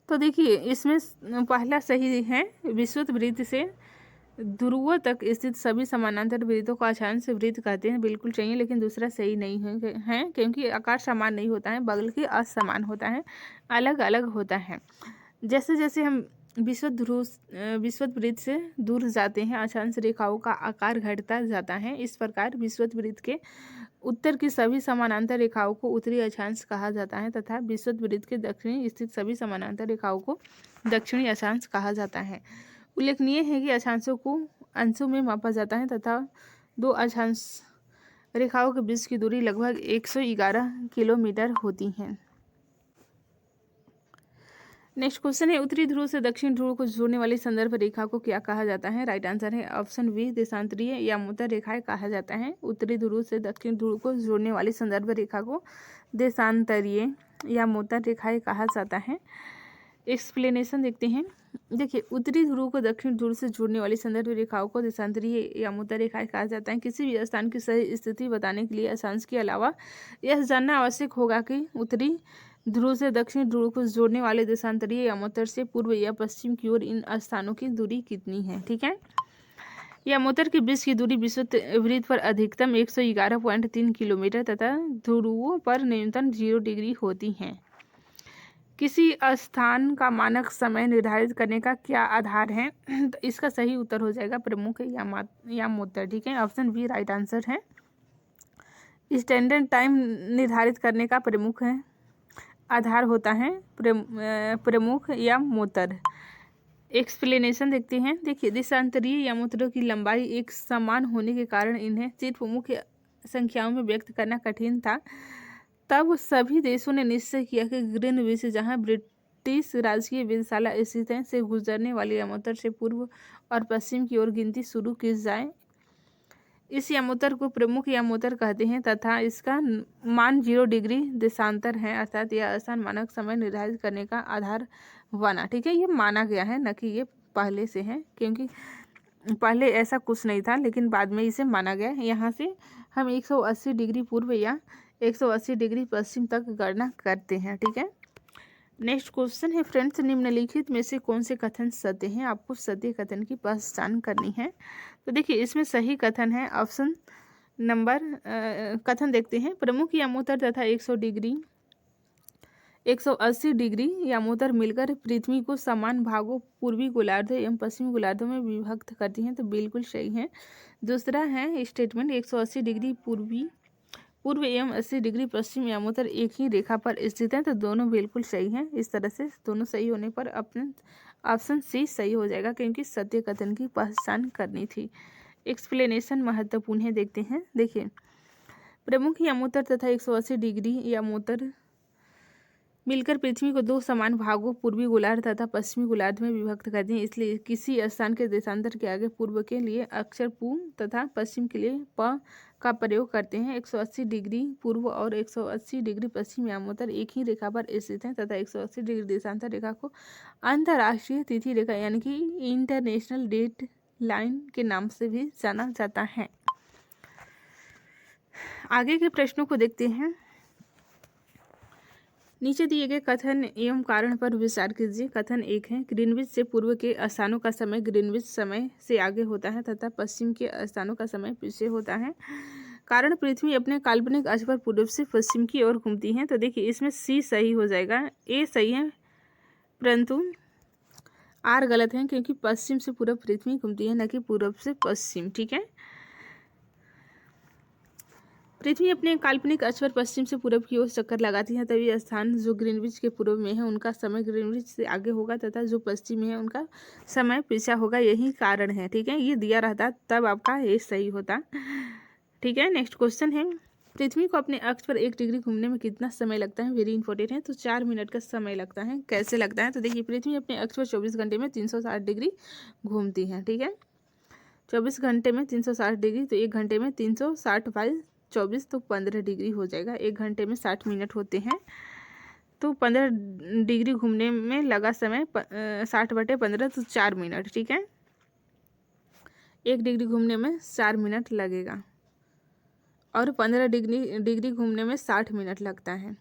तो देखिए इसमें पहला सही है, विषुवत वृत्त से ध्रुव तक स्थित सभी समानांतर वृत्तों को अक्षांश वृत्त कहते हैं, बिल्कुल चाहिए, लेकिन दूसरा सही नहीं है क्योंकि आकार समान नहीं होता है, बल्कि असमान होता है, अलग अलग होता है। जैसे जैसे हम विषुववृत्त से दूर जाते हैं, अक्षांश रेखाओं का आकार घटता जाता है। इस प्रकार विषुववृत्त के उत्तर की सभी समानांतर रेखाओं को उत्तरी अक्षांश कहा जाता है तथा विषुववृत्त के दक्षिणी स्थित सभी समानांतर रेखाओं को दक्षिणी अक्षांश कहा जाता है। उल्लेखनीय है कि अक्षांशों को अंशों में मापा जाता है तथा दो अक्षांश रेखाओं के बीच की दूरी लगभग 111 किलोमीटर होती है। नेक्स्ट क्वेश्चन है, उत्तरी ध्रुव से दक्षिण ध्रुव को जोड़ने वाली संदर्भ रेखा को क्या कहा जाता है? राइट आंसर है ऑप्शन बी, देशांतरीय या मुत्तर रेखाएं कहा जाता है। उत्तरी ध्रुव से दक्षिण ध्रुव को जोड़ने वाली संदर्भ रेखा को देशांतरीय या मुत्तर रेखाएं कहा जाता है। एक्सप्लेनेशन देखते हैं। देखिए, उत्तरी ध्रुव को दक्षिण ध्रुव से जोड़ने वाली संदर्भ रेखाओं को देशांतरीय या मुत्तर रेखाएं कहा जाता है। किसी भी स्थान की सही स्थिति बताने के लिए अक्षांश के अलावा यह जानना आवश्यक होगा कि उत्तरी ध्रुव से दक्षिण ध्रुव को जोड़ने वाले देशांतरीय या मुत्तर से पूर्व या पश्चिम की ओर इन स्थानों की दूरी कितनी है। ठीक है, या मुत्तर के बीच की दूरी विषुववृत्त पर अधिकतम 111.3 किलोमीटर तथा ध्रुवों पर न्यूनतम 0 डिग्री होती है। किसी स्थान का मानक समय निर्धारित करने का क्या आधार है? तो इसका सही उत्तर हो जाएगा प्रमुख या मुत्तर। ठीक है, ऑप्शन बी राइट आंसर है। स्टैंडर्ड टाइम निर्धारित करने का प्रमुख है आधार होता है प्रमुख या मुत्तर। एक्सप्लेनेशन देखते हैं। देखिए, देशांतरीय या मुत्तरों की लंबाई एक समान होने के कारण इन्हें सिर्फ मुख्य संख्याओं में व्यक्त करना कठिन था। तब सभी देशों ने निश्चय किया कि ग्रीनविच, जहां ब्रिटिश राजकीय वेधशाला स्थित है, से गुजरने वाली यामुत्तर से पूर्व और पश्चिम की ओर गिनती शुरू की जाए। इस यामुत्तर को प्रमुख यामुत्तर कहते हैं तथा इसका मान 0 डिग्री देशांतर है, अर्थात यह आसान मानक समय निर्धारित करने का आधार बना। ठीक है, ये माना गया है, न कि ये पहले से है, क्योंकि पहले ऐसा कुछ नहीं था, लेकिन बाद में इसे माना गया। यहाँ से हम 180 डिग्री पूर्व या 180 डिग्री पश्चिम तक गणना करते हैं। ठीक है, नेक्स्ट क्वेश्चन है फ्रेंड्स, निम्नलिखित में से कौन से कथन सत्य हैं? आपको सत्य कथन की पहचान करनी है। तो देखिए, इसमें सही कथन है ऑप्शन नंबर कथन देखते हैं। प्रमुख यामुत्तर तथा 180 डिग्री यामुत्तर मिलकर पृथ्वी को समान भागों पूर्वी गोलार्ध एवं पश्चिमी गोलार्धों में विभक्त करती हैं, तो बिल्कुल सही है। दूसरा है स्टेटमेंट, 180 डिग्री पूर्व एवं 80 डिग्री पश्चिम यामुत्तर एक ही रेखा पर स्थित है, तो दोनों बिल्कुल सही हैं। इस तरह से दोनों सही होने पर अपने ऑप्शन सी सही हो जाएगा, क्योंकि सत्य कथन की पहचान करनी थी। एक्सप्लेनेशन महत्वपूर्ण है, देखते हैं। देखिए, प्रमुख यामुत्तर तथा 180 डिग्री यामुत्तर मिलकर पृथ्वी को दो समान भागों पूर्वी गोलार्ध तथा पश्चिमी गोलार्ध में विभक्त करते हैं, इसलिए किसी स्थान के देशांतर के आगे पूर्व के लिए अक्षर पू तथा पश्चिम के लिए प का प्रयोग करते हैं। 180 डिग्री पूर्व और 180 डिग्री पश्चिम यामुत्तर एक ही रेखा पर स्थित हैं तथा 180 डिग्री देशांतर रेखा को अंतर्राष्ट्रीय तिथि रेखा यानी कि इंटरनेशनल डेट लाइन के नाम से भी जाना जाता है। आगे के प्रश्नों को देखते हैं। नीचे दिए गए कथन एवं कारण पर विचार कीजिए। कथन 1 है, ग्रीनविच से पूर्व के स्थानों का समय ग्रीनविच समय से आगे होता है तथा पश्चिम के स्थानों का समय पीछे होता है। कारण, पृथ्वी अपने काल्पनिक अक्ष पर पूर्व से पश्चिम की ओर घूमती है, तो देखिए इसमें सी सही हो जाएगा। ए सही है, परंतु आर गलत है, क्योंकि पश्चिम से पूर्व पृथ्वी घूमती है, न कि पूर्व से पश्चिम। ठीक है, पृथ्वी अपने काल्पनिक अक्ष पर पश्चिम से पूर्व की ओर चक्कर लगाती है, तभी स्थान जो ग्रीनविच के पूर्व में है उनका समय ग्रीनविच से आगे होगा तथा जो पश्चिम में है उनका समय पीछे होगा। यही कारण है। ठीक है, ये दिया रहता तब आपका ये सही होता। ठीक है, नेक्स्ट क्वेश्चन है, पृथ्वी को अपने अक्ष पर 1 डिग्री घूमने में कितना समय लगता है? वेरी इंपॉर्टेंट है। तो 4 मिनट का समय लगता है। कैसे लगता है? तो देखिए, पृथ्वी अपने अक्ष पर 24 घंटे में 360 डिग्री घूमती है। ठीक है, 24 घंटे में 360 डिग्री, तो 1 घंटे में 360 बाई 24 तो 15 डिग्री हो जाएगा। 1 घंटे में 60 मिनट होते हैं, तो 15 डिग्री घूमने में लगा समय 60/15 तो 4 मिनट। ठीक है, 1 डिग्री घूमने में 4 मिनट लगेगा और 15 डिग्री घूमने में 60 मिनट लगता है।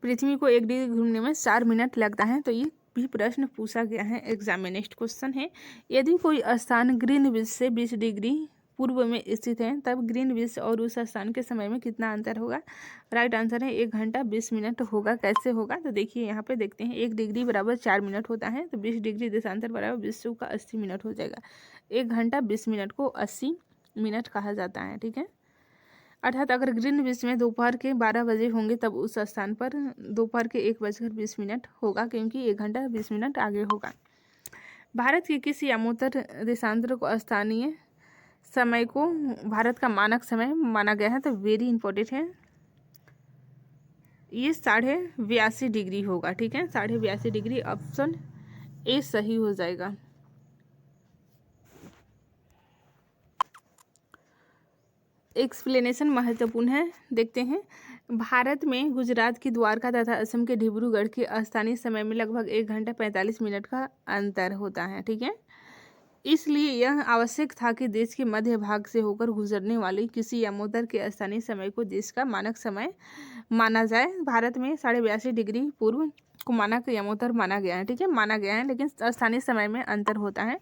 पृथ्वी को 1 डिग्री घूमने में 4 मिनट लगता है, तो ये भी प्रश्न पूछा गया है एग्जाम में। नेक्स्ट क्वेश्चन है, यदि कोई स्थान ग्रीनविच से 20 डिग्री पूर्व में स्थित है तब ग्रीनविच और उस स्थान के समय में कितना अंतर होगा। राइट आंसर है 1 घंटा 20 मिनट होगा। कैसे होगा तो देखिए यहाँ पे देखते हैं, 1 डिग्री बराबर 4 मिनट होता है, तो 20 डिग्री देशांतर बराबर 20 का 80 मिनट हो जाएगा। 1 घंटा 20 मिनट को 80 मिनट कहा जाता है, ठीक है। अर्थात अगर ग्रीनविच में दोपहर के 12 बजे होंगे तब उस स्थान पर दोपहर के 1:20 होगा, क्योंकि 1 घंटा 20 मिनट आगे होगा। भारत के किस यामोत्तर देशांतर को स्थानीय समय को भारत का मानक समय माना गया है, तो वेरी इंपॉर्टेंट है, ये 82.5 डिग्री होगा, ठीक है। 82.5 डिग्री ऑप्शन ए सही हो जाएगा। एक्सप्लेनेशन महत्वपूर्ण है, देखते हैं। भारत में गुजरात की द्वारका तथा असम के डिब्रूगढ़ के स्थानीय समय में लगभग 1 घंटा 45 मिनट का अंतर होता है, ठीक है। इसलिए यह आवश्यक था कि देश के मध्य भाग से होकर गुजरने वाली किसी यामोत्तर के स्थानीय समय को देश का मानक समय माना जाए। भारत में 82.5 डिग्री पूर्व को मानक यामोत्तर माना गया है, ठीक है, माना गया है, लेकिन स्थानीय समय में अंतर होता है।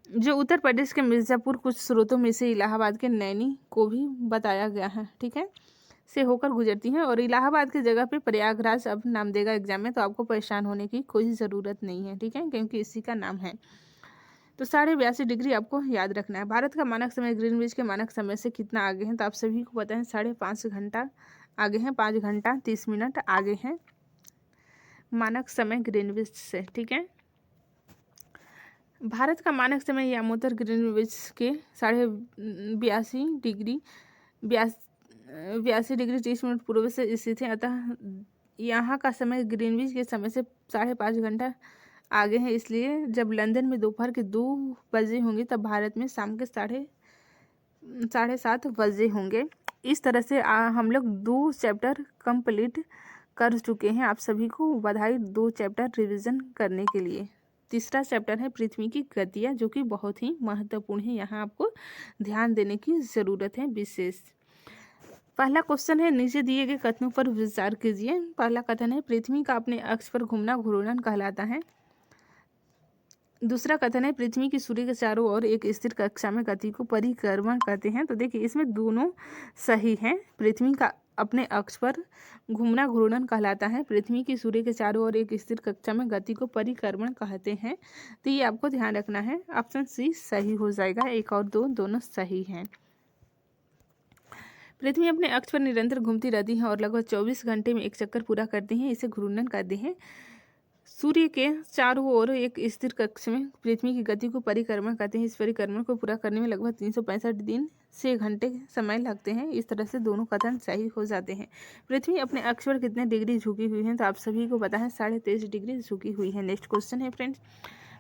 जो उत्तर प्रदेश के मिर्ज़ापुर, कुछ स्रोतों में से इलाहाबाद के नैनी को भी बताया गया है, ठीक है, से होकर गुजरती हैं। और इलाहाबाद की जगह पे प्रयागराज अब नाम देगा एग्जाम में, तो आपको परेशान होने की कोई ज़रूरत नहीं है, ठीक है, क्योंकि इसी का नाम है। तो 82.5 डिग्री आपको याद रखना है। भारत का मानक समय ग्रीनविच के मानक समय से कितना आगे है, तो आप सभी को पता है 5.5 घंटा आगे हैं, 5 घंटा 30 मिनट आगे हैं मानक समय ग्रीनविच से, ठीक है। भारत का मानक समय यामोत्तर ग्रीनविच के 82.5 डिग्री 82 डिग्री 30 मिनट पूर्व से स्थित है, अतः यहाँ का समय ग्रीनविच के समय से 5.5 घंटा आगे हैं। इसलिए जब लंदन में दोपहर के 2 बजे होंगे तब भारत में शाम के 7:30 बजे होंगे। इस तरह से हम लोग 2 चैप्टर कंप्लीट कर चुके हैं। आप सभी को बधाई 2 चैप्टर रिवीजन करने के लिए। तीसरा चैप्टर है पृथ्वी की गतियाँ, जो कि बहुत ही महत्वपूर्ण है, यहाँ आपको ध्यान देने की ज़रूरत है विशेष। पहला क्वेश्चन है, नीचे दिए गए कथनों पर विचार कीजिए। पहला कथन है पृथ्वी का अपने अक्ष पर घूमना घूर्णन कहलाता है। दूसरा कथन है पृथ्वी की सूर्य के चारों ओर एक स्थिर कक्षा में गति को परिक्रमण कहते हैं। तो देखिए इसमें दोनों सही हैं। पृथ्वी का अपने अक्ष पर घूमना घूर्णन कहलाता है, पृथ्वी की सूर्य के चारों ओर एक स्थिर कक्षा में गति को परिक्रमण कहते हैं। तो ये आपको ध्यान रखना है, ऑप्शन सी सही हो जाएगा। 1 और 2 दोनों सही हैं। पृथ्वी अपने अक्ष पर निरंतर घूमती रहती है और लगभग 24 घंटे में एक चक्कर पूरा करती है, इसे घूर्णन कहते हैं। सूर्य के चारों ओर एक स्थिर कक्ष में पृथ्वी की गति को परिक्रमण कहते हैं। इस परिक्रमण को पूरा करने में लगभग 365 दिन से घंटे समय लगते हैं। इस तरह से दोनों कथन सही हो जाते हैं। पृथ्वी अपने अक्ष पर कितने डिग्री झुकी हुई है, तो आप सभी को पता है 23.5 डिग्री झुकी हुई है। नेक्स्ट क्वेश्चन है फ्रेंड्स,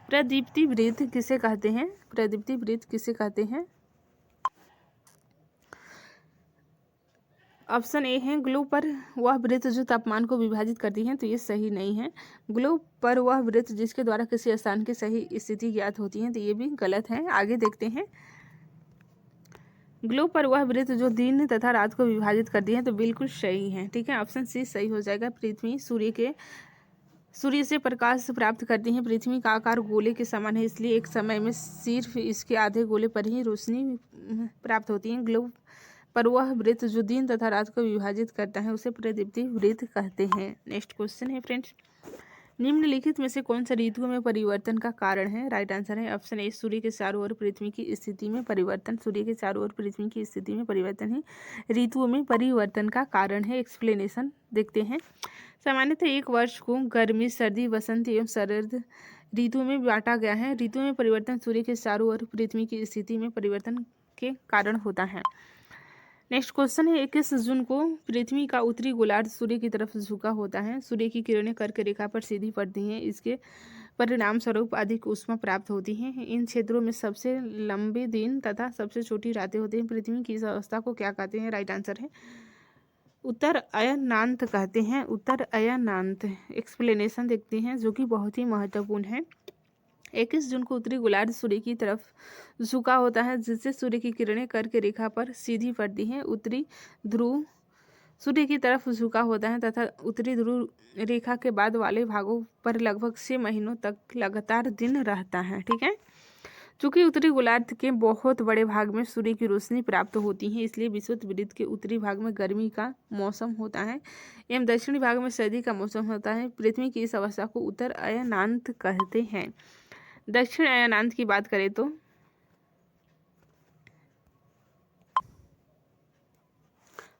प्रदीप्ति वृत्त किसे कहते हैं? प्रदीप्ति वृत्त किसे कहते हैं? ऑप्शन ए है ग्लोब पर वह वृत्त जो तापमान को विभाजित करती है, तो ये सही नहीं है। ग्लोब पर वह वृत्त जिसके द्वारा किसी स्थान की सही स्थिति ज्ञात होती है, तो ये भी गलत है। आगे देखते हैं, ग्लोब पर वह वृत्त जो दिन तथा रात को विभाजित करती है, तो बिल्कुल सही है, ठीक है, ऑप्शन सी सही हो जाएगा। पृथ्वी सूर्य से प्रकाश प्राप्त करती है। पृथ्वी का आकार गोले के समान है, इसलिए एक समय में सिर्फ इसके आधे गोले पर ही रोशनी प्राप्त होती है। ग्लोब पर वह वृत्त जो दिन तथा रात को विभाजित करता है उसे प्रदीप्ति वृत्त कहते हैं। नेक्स्ट क्वेश्चन है फ्रेंड्स, निम्नलिखित में से कौन सा ऋतुओं में परिवर्तन का कारण है? राइट आंसर है ऑप्शन ए सूर्य के चारों ओर पृथ्वी की स्थिति में परिवर्तन। सूर्य के चारों ओर पृथ्वी की स्थिति में परिवर्तन ही ऋतुओं में परिवर्तन का कारण है। एक्सप्लेनेशन देखते हैं। सामान्यतः एक वर्ष को गर्मी, सर्दी, वसंत एवं शरद ऋतुओं में बांटा गया है। ऋतुओं में परिवर्तन सूर्य के चारों ओर पृथ्वी की स्थिति में परिवर्तन के कारण होता है। नेक्स्ट क्वेश्चन है, 21 जून को पृथ्वी का उत्तरी गोलार्ध सूर्य की तरफ झुका होता है। सूर्य की किरणें कर्क रेखा पर सीधी पड़ती हैं, इसके परिणाम स्वरूप अधिक ऊष्मा प्राप्त होती है। इन क्षेत्रों में सबसे लंबे दिन तथा सबसे छोटी रातें होती हैं। पृथ्वी की इस अवस्था को क्या कहते हैं? राइट आंसर है उत्तर अयनांत कहते हैं। उत्तर अयनांत। एक्सप्लेनेशन देखते हैं जो कि बहुत ही महत्वपूर्ण है। 21 जून को उत्तरी गोलार्ध सूर्य की तरफ झुका होता है, जिससे सूर्य की किरणें कर्क रेखा पर सीधी पड़ती हैं। उत्तरी ध्रुव सूर्य की तरफ झुका होता है तथा उत्तरी ध्रुव रेखा के बाद वाले भागों पर लगभग 6 महीनों तक लगातार दिन रहता है, ठीक है। चूंकि उत्तरी गोलार्ध के बहुत बड़े भाग में सूर्य की रोशनी प्राप्त होती है, इसलिए विषुववृत्त के उत्तरी भाग में गर्मी का मौसम होता है एवं दक्षिणी भाग में सर्दी का मौसम होता है। पृथ्वी की इस अवस्था को उत्तर अयनांत कहते हैं। दक्षिण अयनांत की बात करें तो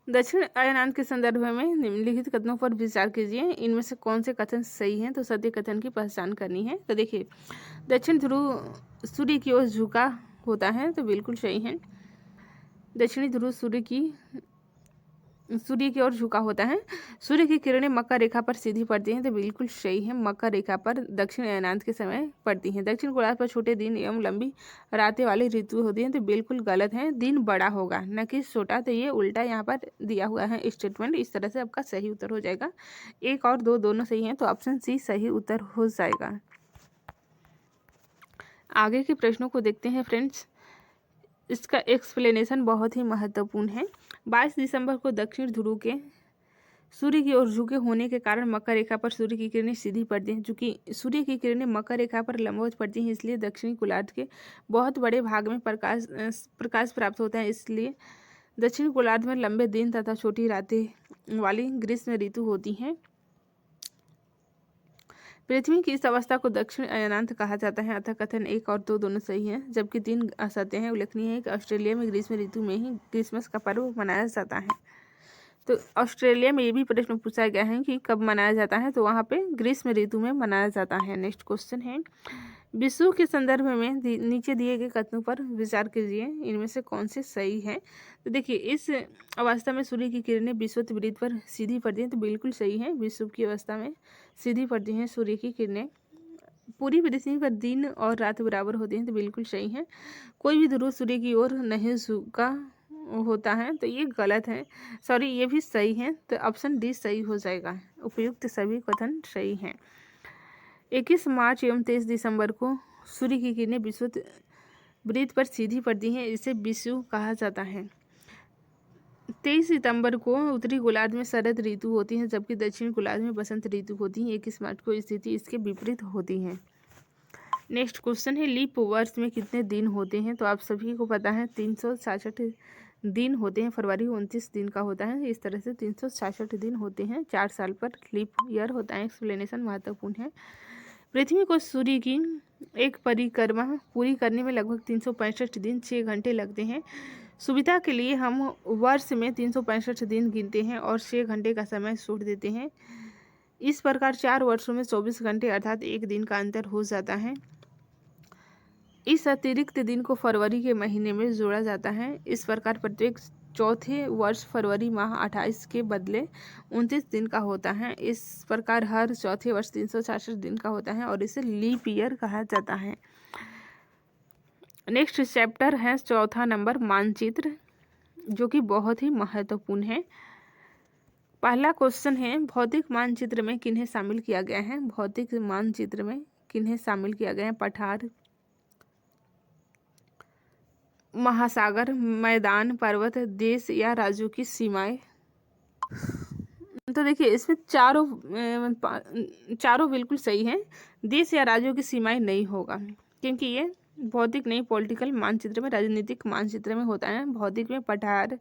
दक्षिण अयनांत के संदर्भ में निम्नलिखित कथनों पर विचार कीजिए, इनमें से कौन से कथन सही हैं। तो सत्य कथन की पहचान करनी है। तो देखिए, दक्षिण ध्रुव सूर्य की ओर झुका होता है, तो बिल्कुल सही है। दक्षिणी ध्रुव सूर्य की ओर झुका होता है। सूर्य की किरणें मकर रेखा पर सीधी पड़ती हैं, तो बिल्कुल सही है। मकर रेखा पर दक्षिण अयनांत के समय पड़ती हैं। दक्षिण गोलार्ध पर छोटे दिन एवं लंबी रातें वाली ऋतु होती हैं, तो बिल्कुल गलत है। दिन बड़ा होगा न कि छोटा, तो ये उल्टा यहाँ पर दिया हुआ है स्टेटमेंट। इस तरह से आपका सही उत्तर हो जाएगा। 1 और 2 दोनों सही हैं, तो ऑप्शन सी सही उत्तर हो जाएगा। आगे के प्रश्नों को देखते हैं फ्रेंड्स। इसका एक्सप्लेनेशन बहुत ही महत्वपूर्ण है। 22 दिसंबर को दक्षिण ध्रुव के सूर्य की ओर झुके होने के कारण मकर रेखा पर सूर्य की किरणें सीधी पड़ती हैं। चूंकि सूर्य की किरणें मकर रेखा पर लंबवत पड़ती हैं, इसलिए दक्षिणी गोलार्ध के बहुत बड़े भाग में प्रकाश प्राप्त होता है। इसलिए दक्षिणी गोलार्ध में लंबे दिन तथा छोटी रातें वाली ग्रीष्म ऋतु होती हैं। पृथ्वी की इस अवस्था को दक्षिण अयनांत कहा जाता है। अतः कथन 1 और 2 दोनों सही हैं, जबकि 3 असत्य हैं। उल्लेखनीय है कि ऑस्ट्रेलिया में ग्रीष्म ऋतु में ही क्रिसमस का पर्व मनाया जाता है। तो ऑस्ट्रेलिया में ये भी प्रश्न पूछा गया है कि कब मनाया जाता है, तो वहाँ पे ग्रीष्म ऋतु में मनाया जाता है। नेक्स्ट क्वेश्चन है, विषुव के संदर्भ में नीचे दिए गए कथनों पर विचार कीजिए, इनमें से कौन से सही है। तो देखिए, इस अवस्था में सूर्य की किरणें विषुववृत्त पर सीधी पड़ती हैं, तो बिल्कुल सही है। विषुव की अवस्था में सीधी पड़ती हैं सूर्य की किरणें। पूरी पृथ्वी पर दिन और रात बराबर होती हैं, तो बिल्कुल सही है। कोई भी ध्रुव सूर्य की ओर नहीं झुका होता है, तो ये गलत है। सॉरी, ये भी सही है, तो ऑप्शन डी सही हो जाएगा। उपयुक्त सभी कथन सही हैं। 21 मार्च एवं 23 दिसंबर को सूर्य की किरणें विषुववृत्त पर सीधी पड़ती हैं, इसे विषुव कहा जाता है। 23 सितंबर को उत्तरी गोलार्ध में शरद ऋतु होती है, जबकि दक्षिणी गोलार्ध में बसंत ऋतु होती है। 21 मार्च को स्थिति इसके विपरीत होती है। नेक्स्ट क्वेश्चन है, लीप वर्ष में कितने दिन होते हैं। तो आप सभी को पता है 366 दिन होते हैं। फरवरी 29 दिन का होता है। इस तरह से 366 दिन होते हैं। 4 साल पर लीप ईयर होता है। एक्सप्लेनेशन महत्वपूर्ण है। पृथ्वी को सूर्य की एक परिक्रमा पूरी करने में लगभग 365 दिन 6 घंटे लगते हैं। सुविधा के लिए हम वर्ष में 365 दिन गिनते हैं और 6 घंटे का समय छोड़ देते हैं। इस प्रकार 4 वर्षों में 24 घंटे अर्थात 1 दिन का अंतर हो जाता है। इस अतिरिक्त दिन को फरवरी के महीने में जोड़ा जाता है। इस प्रकार प्रत्येक चौथे वर्ष फरवरी माह 28 के बदले 29 दिन का होता है। इस प्रकार हर चौथे वर्ष 366 दिन का होता है और इसे लीप ईयर कहा जाता है। नेक्स्ट चैप्टर है चौथा नंबर, मानचित्र, जो कि बहुत ही महत्वपूर्ण है। पहला क्वेश्चन है, भौतिक मानचित्र में किन्हें शामिल किया गया है। भौतिक मानचित्र में किन्हें शामिल किया गया है। पठार, महासागर, मैदान, पर्वत, देश या राज्यों की सीमाएं। तो देखिए, इसमें चारों बिल्कुल सही हैं। देश या राज्यों की सीमाएं नहीं होगा, क्योंकि ये भौतिक नहीं, पॉलिटिकल मानचित्र में, राजनीतिक मानचित्र में होता है। भौतिक में पठार,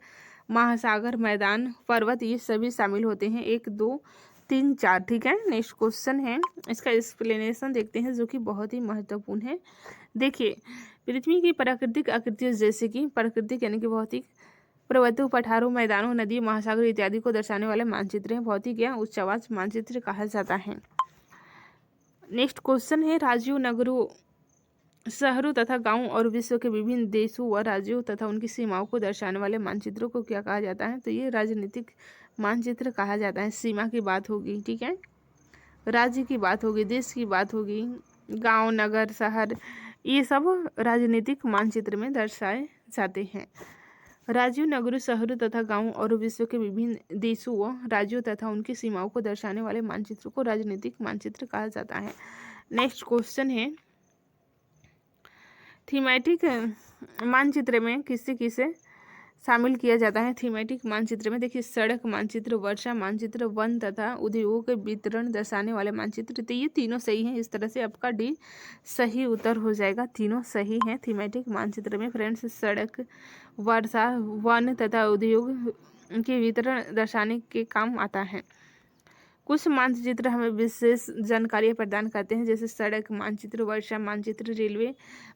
महासागर, मैदान, पर्वत, ये सभी शामिल होते हैं। 1 2 3 4, ठीक है। नेक्स्ट क्वेश्चन है, इसका एक्सप्लेनेशन देखते हैं, जो कि बहुत ही महत्वपूर्ण है। देखिए, पृथ्वी की प्राकृतिक आकृतियों जैसे कि प्राकृतिक यानी कि भौतिक, पर्वतों, पठारों, मैदानों, नदियों, महासागर इत्यादि को दर्शाने वाले मानचित्र हैं। भौतिक या उच्च आवाज मानचित्र कहा जाता है। नेक्स्ट क्वेश्चन है, राज्यों, नगरों, शहरों तथा गांवों और विश्व के विभिन्न देशों व राज्यों तथा उनकी सीमाओं को दर्शाने वाले मानचित्रों को क्या कहा जाता है। तो ये राजनीतिक मानचित्र कहा जाता है। सीमा की बात होगी, ठीक है, राज्य की बात होगी, देश की बात होगी, गांव, नगर, शहर, ये सब राजनीतिक मानचित्र में दर्शाए जाते हैं। राज्यों, नगरों, शहरों तथा गांवों और विश्व के विभिन्न देशों व राज्यों तथा उनकी सीमाओं को दर्शाने वाले मानचित्र को राजनीतिक मानचित्र कहा जाता है। नेक्स्ट क्वेश्चन है, थीमेटिक मानचित्र में किसे किसे शामिल किया जाता है थीमेटिक मानचित्र में। देखिए सड़क मानचित्र, वर्षा मानचित्र, वन तथा उद्योगों के वितरण दर्शाने वाले मानचित्र, तो ये तीनों सही हैं। इस तरह से आपका डी सही उत्तर हो जाएगा। तीनों सही हैं थीमेटिक मानचित्र में फ्रेंड्स। सड़क, वर्षा, वन तथा उद्योग के वितरण दर्शाने के काम आता है। कुछ मानचित्र हमें विशेष जानकारियाँ प्रदान करते हैं, जैसे सड़क मानचित्र, वर्षा मानचित्र, रेलवे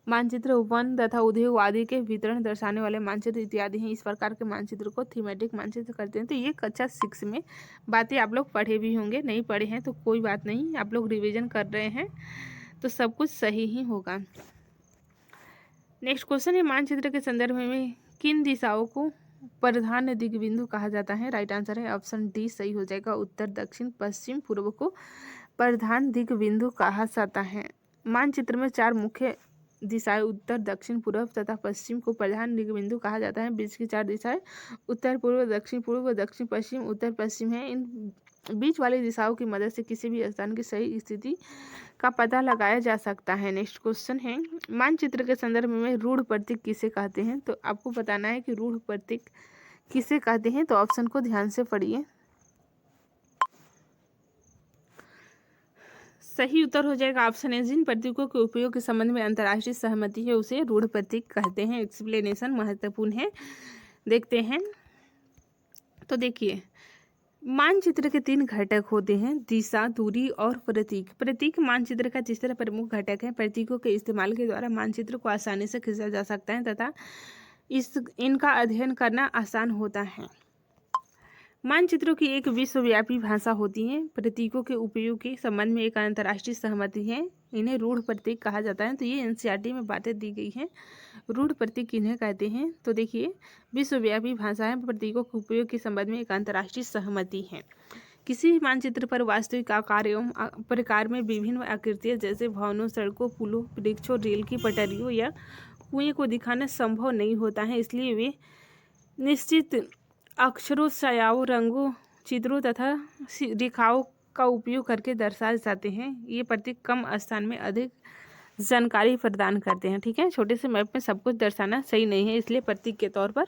मानचित्र, वन तथा उद्योग आदि के वितरण दर्शाने वाले मानचित्र इत्यादि हैं। इस प्रकार के मानचित्र को थीमेटिक मानचित्र करते हैं। तो ये कक्षा 6 में बातें आप लोग पढ़े भी होंगे, नहीं पढ़े हैं तो कोई बात नहीं, आप लोग रिविजन कर रहे हैं तो सब कुछ सही ही होगा। नेक्स्ट क्वेश्चन है, मानचित्र के संदर्भ में किन दिशाओं को प्रधान दिग्बिंदु कहा जाता है? राइट आंसर है ऑप्शन डी सही हो जाएगा। उत्तर, दक्षिण, पश्चिम, पूर्व को प्रधान दिग्बिंदु कहा जाता है। मानचित्र में 4 मुख्य दिशाएं उत्तर, दक्षिण, पूर्व तथा पश्चिम को प्रधान दिग्बिंदु कहा जाता है। बीच की 4 दिशाएं उत्तर पूर्व, दक्षिण पूर्व, दक्षिण पश्चिम, उत्तर पश्चिम है। इन बीच वाली दिशाओं की मदद से किसी भी स्थान की सही स्थिति का पता लगाया जा सकता है। नेक्स्ट क्वेश्चन है, मानचित्र के संदर्भ में रूढ़ प्रतीक किसे कहते हैं? तो आपको बताना है कि रूढ़ प्रतीक किसे कहते हैं, तो ऑप्शन को ध्यान से पढ़िए। सही उत्तर हो जाएगा ऑप्शन ए, जिन प्रतीकों के उपयोग के संबंध में अंतर्राष्ट्रीय सहमति है उसे रूढ़ प्रतीक कहते हैं। एक्सप्लेनेशन महत्वपूर्ण है, देखते हैं। तो देखिए मानचित्र के 3 घटक होते हैं, दिशा, दूरी और प्रतीक। प्रतीक मानचित्र का तीसरा प्रमुख घटक है। प्रतीकों के इस्तेमाल के द्वारा मानचित्र को आसानी से खींचा जा सकता है तथा इनका अध्ययन करना आसान होता है। मानचित्रों की एक विश्वव्यापी भाषा होती है। प्रतीकों के उपयोग के संबंध में एक अंतर्राष्ट्रीय सहमति है। इन्हें रूढ़ प्रतीक कहा जाता है। तो ये एनसीईआरटी में बातें दी गई हैं। रूढ़ प्रतीक किन्हें कहते हैं? तो देखिए विश्वव्यापी भाषा है, प्रतीकों के उपयोग के संबंध में एक अंतर्राष्ट्रीय सहमति है। किसी भी मानचित्र पर वास्तविक आकार एवं प्रकार में विभिन्न आकृतियाँ जैसे भवनों, सड़कों, पुलों, वृक्षों, रेल की पटरियों या कुएं को दिखाना संभव नहीं होता है। इसलिए वे निश्चित अक्षरों, छायाओं, रंगों, चित्रों तथा रेखाओं का उपयोग करके दर्शाए जाते हैं। ये प्रतीक कम स्थान में अधिक जानकारी प्रदान करते हैं। ठीक है, छोटे से मैप में सब कुछ दर्शाना सही नहीं है, इसलिए प्रतीक के तौर पर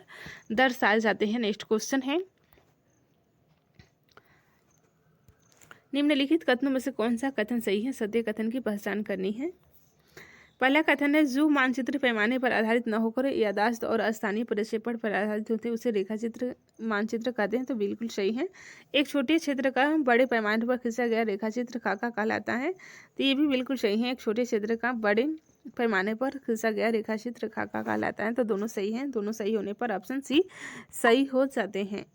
दर्शाए जाते हैं। नेक्स्ट क्वेश्चन है, निम्नलिखित कथनों में से कौन सा कथन सही है? सत्य कथन की पहचान करनी है। पहला कथन है, जो मानचित्र पैमाने पर आधारित न होकर याददाश्त और स्थानीय प्रक्षेपण पर आधारित होते हैं उसे रेखाचित्र मानचित्र कहते हैं। तो बिल्कुल सही है। एक छोटे क्षेत्र का बड़े पैमाने पर खींचा गया रेखाचित्र खाका कहलाता है। तो ये भी बिल्कुल सही है। एक छोटे क्षेत्र का बड़े पैमाने पर खींचा गया रेखाचित्र खाका कहलाता है। तो दोनों सही हैं। दोनों सही होने पर ऑप्शन सी सही हो जाते हैं।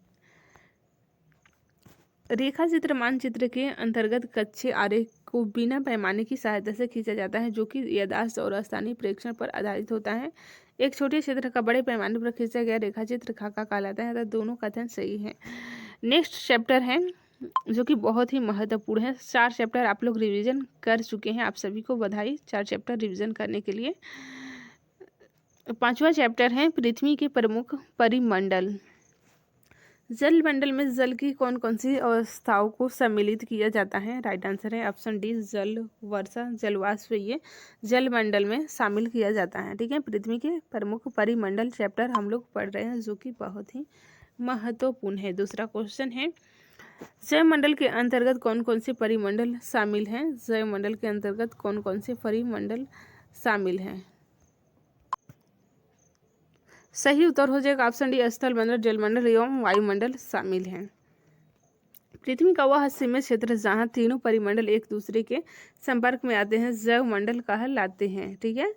रेखाचित्र मानचित्र के अंतर्गत कच्चे आरेख को बिना पैमाने की सहायता से खींचा जाता है, जो कि याददाश्त और स्थानीय प्रेक्षण पर आधारित होता है। एक छोटे क्षेत्र का बड़े पैमाने पर खींचा गया रेखाचित्र खाका कहलाता है। तो दोनों कथन सही है। नेक्स्ट चैप्टर है जो कि बहुत ही महत्वपूर्ण है। 4 चैप्टर आप लोग रिविजन कर चुके हैं, आप सभी को बधाई 4 चैप्टर रिविजन करने के लिए। 5वां चैप्टर है पृथ्वी के प्रमुख परिमंडल। जल मंडल में जल की कौन कौन सी अवस्थाओं को सम्मिलित किया जाता है? राइट आंसर है ऑप्शन डी, जल, वर्षा, जलवाष्प, ये जल मंडल में शामिल किया जाता है। ठीक है, पृथ्वी के प्रमुख परिमंडल चैप्टर हम लोग पढ़ रहे हैं, जो कि बहुत ही महत्वपूर्ण है। दूसरा क्वेश्चन है, जयमंडल के अंतर्गत कौन कौन से परिमंडल शामिल हैं? जयमंडल के अंतर्गत कौन कौन से परिमंडल शामिल हैं? सही उत्तर हो जाएगा ऑप्शन डी, स्थल मंडल, जलमंडल एवं वायुमंडल शामिल हैं। पृथ्वी का वह सीमित क्षेत्र जहाँ तीनों परिमंडल एक दूसरे के संपर्क में आते हैं जैवमंडल कहलाते हैं। ठीक है,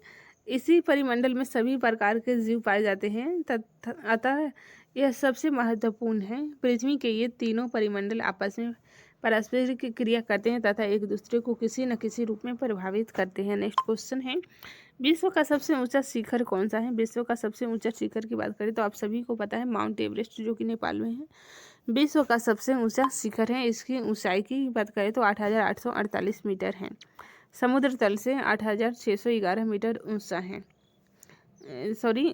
इसी परिमंडल में सभी प्रकार के जीव पाए जाते हैं। अतः यह सबसे महत्वपूर्ण है। पृथ्वी के ये तीनों परिमंडल आपस में पारस्परिक क्रिया करते हैं तथा एक दूसरे को किसी न किसी रूप में प्रभावित करते हैं। नेक्स्ट क्वेश्चन है, विश्व का सबसे ऊंचा शिखर कौन सा है? विश्व का सबसे ऊंचा शिखर की बात करें तो आप सभी को पता है माउंट एवरेस्ट, जो कि नेपाल में है। विश्व का सबसे ऊंचा शिखर है। इसकी ऊंचाई की बात करें तो 8,848 मीटर है। समुद्र तल से 8,611 मीटर ऊंचा है,